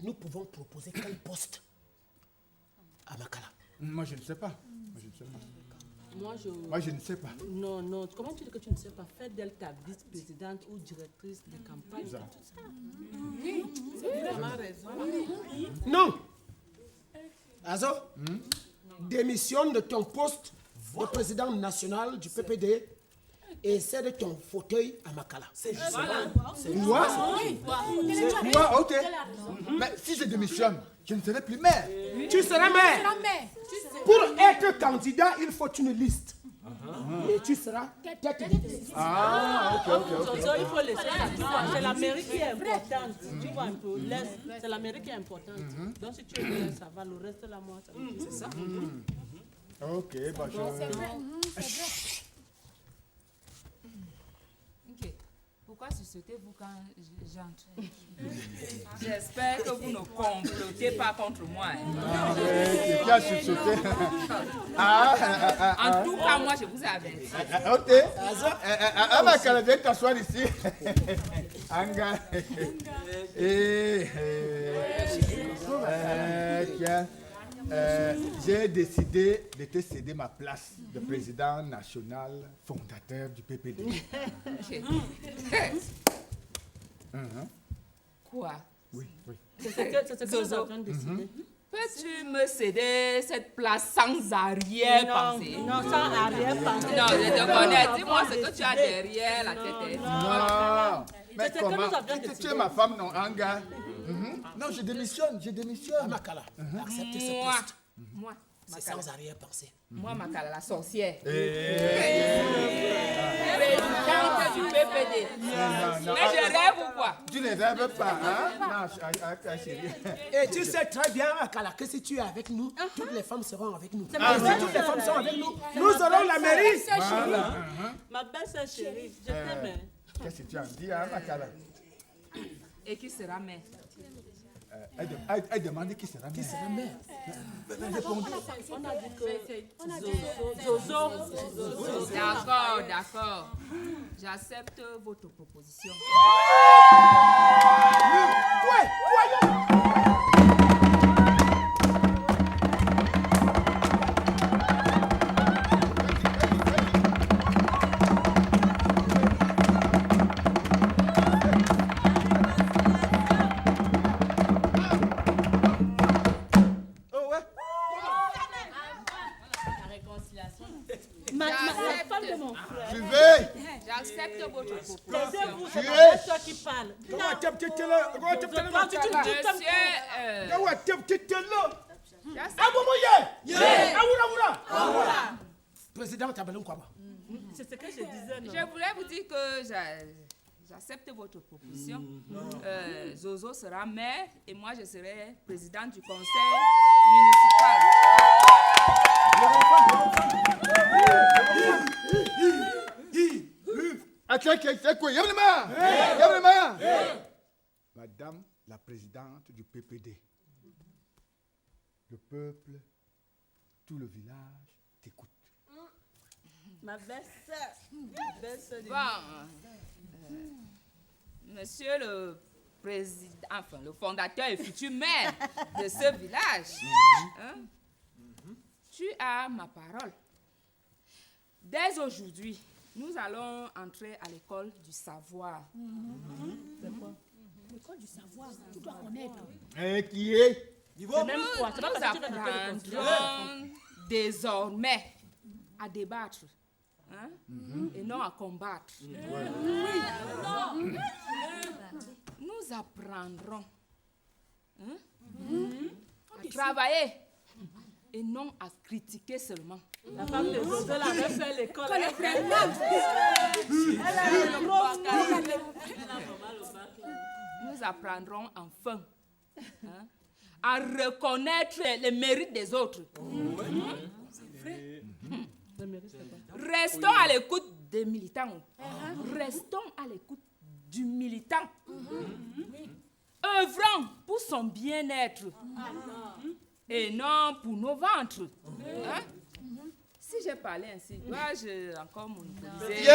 Speaker 6: nous pouvons proposer quel poste à Makala?
Speaker 2: Moi, je ne sais pas. Moi, je ne sais pas.
Speaker 11: Non, comment tu dis que tu ne sais pas? Fais d'elle ta vice-présidente ou directrice de campagne. Tout ça.
Speaker 5: Oui, c'est vraiment raison.
Speaker 6: Non. Azo, démissionne de ton poste de président national du PPD et cède ton fauteuil à Makala. C'est juste.
Speaker 2: Moi, ok. Mais si je démissionne, je ne serai plus maire.
Speaker 6: Tu seras maire. Pour être candidat, il faut une liste. Et tu seras tête de liste.
Speaker 11: Ok. Il faut laisser ça. Tu vois, c'est la mairie qui est importante. Tu vois un peu. C'est la mairie qui est importante. Donc si tu es là, ça va. Le reste, là, moi, ça va. C'est ça.
Speaker 2: Ok, bah je...
Speaker 7: C'est vrai.
Speaker 4: Ok. Pourquoi sucez-vous quand j'entre? J'espère que vous ne complotez pas contre moi.
Speaker 2: Qui a sursauté?
Speaker 4: En tout cas, moi, je vous ai averti.
Speaker 2: Ok. Makala, viens t'asseoir ici. Anga. Tiens. J'ai décidé de te céder ma place de président national fondateur du PPD.
Speaker 4: Quoi?
Speaker 2: Oui.
Speaker 11: C'est ce que nous sommes en train de décider.
Speaker 4: Peux-tu me céder cette place sans arrière-pensée?
Speaker 11: Non, sans arrière-pensée.
Speaker 4: Non, je te connais. Dis-moi ce que tu as derrière la tête.
Speaker 2: Non. Mais comment? Tu es ma femme, non, Anga? Non, je démissionne.
Speaker 6: Makala, acceptez ce poste.
Speaker 4: Moi,
Speaker 6: c'est sans arrière-pensée.
Speaker 4: Moi, Makala, la sorcière.
Speaker 2: Présidente
Speaker 4: du PPD. Mais je rêve ou quoi?
Speaker 2: Tu ne rêves pas, hein? Non, chérie.
Speaker 6: Et tu sais très bien, Makala, que si tu es avec nous, toutes les femmes seront avec nous. Si toutes les femmes sont avec nous, nous aurons la mairie.
Speaker 11: Ma belle-sœur chérie, je t'aime.
Speaker 2: Qu'est-ce que tu en dis, hein, Makala?
Speaker 4: Et qui sera maire?
Speaker 2: Elle demande qui sera maire.
Speaker 11: On a dit que Zozo.
Speaker 4: D'accord. J'accepte votre proposition.
Speaker 11: La femme de mon mon frère.
Speaker 2: Suivez.
Speaker 4: J'accepte votre proposition.
Speaker 11: Taisez-vous,
Speaker 2: Tu
Speaker 11: c'est
Speaker 2: es-
Speaker 11: pas toi qui parle.
Speaker 6: Comment acceptes-tu-le? Comment acceptes-tu-le?
Speaker 4: Monsieur,
Speaker 6: Comment acceptes-tu-le?
Speaker 4: j'accepte.
Speaker 6: Président Tabelou Kwaba.
Speaker 11: C'est ce que je disais, non?
Speaker 4: Je voulais vous dire que j'accepte votre proposition. Zozo sera maire et moi je serai présidente du conseil municipal.
Speaker 2: Madame la présidente du PPD, le peuple, tout le village t'écoute.
Speaker 11: Ma belle-sœur. Belle-sœur de
Speaker 4: Bon, monsieur le président, enfin le fondateur et futur maire de ce village, hein, tu as ma parole. Dès aujourd'hui, nous allons entrer à l'école du savoir.
Speaker 7: C'est quoi? L'école du savoir, tu dois connaître.
Speaker 2: Qui est?
Speaker 11: C'est même quoi? C'est
Speaker 4: Nous
Speaker 11: pas parce que tu vas faire le contrôle.
Speaker 4: apprendrons désormais à débattre, hein, et non à combattre. Nous apprendrons, hein, à travailler et non à critiquer seulement.
Speaker 11: La femme de Zozo, elle avait fait l'école. Elle a le
Speaker 4: Nous apprendrons enfin, hein, à reconnaître les mérites des autres. Restons à l'écoute des militants. Restons à l'écoute du militant. Œuvrons pour son bien-être et non pour nos ventres. Hein? Si j'ai parlé ainsi, dois-je encore monopoliser?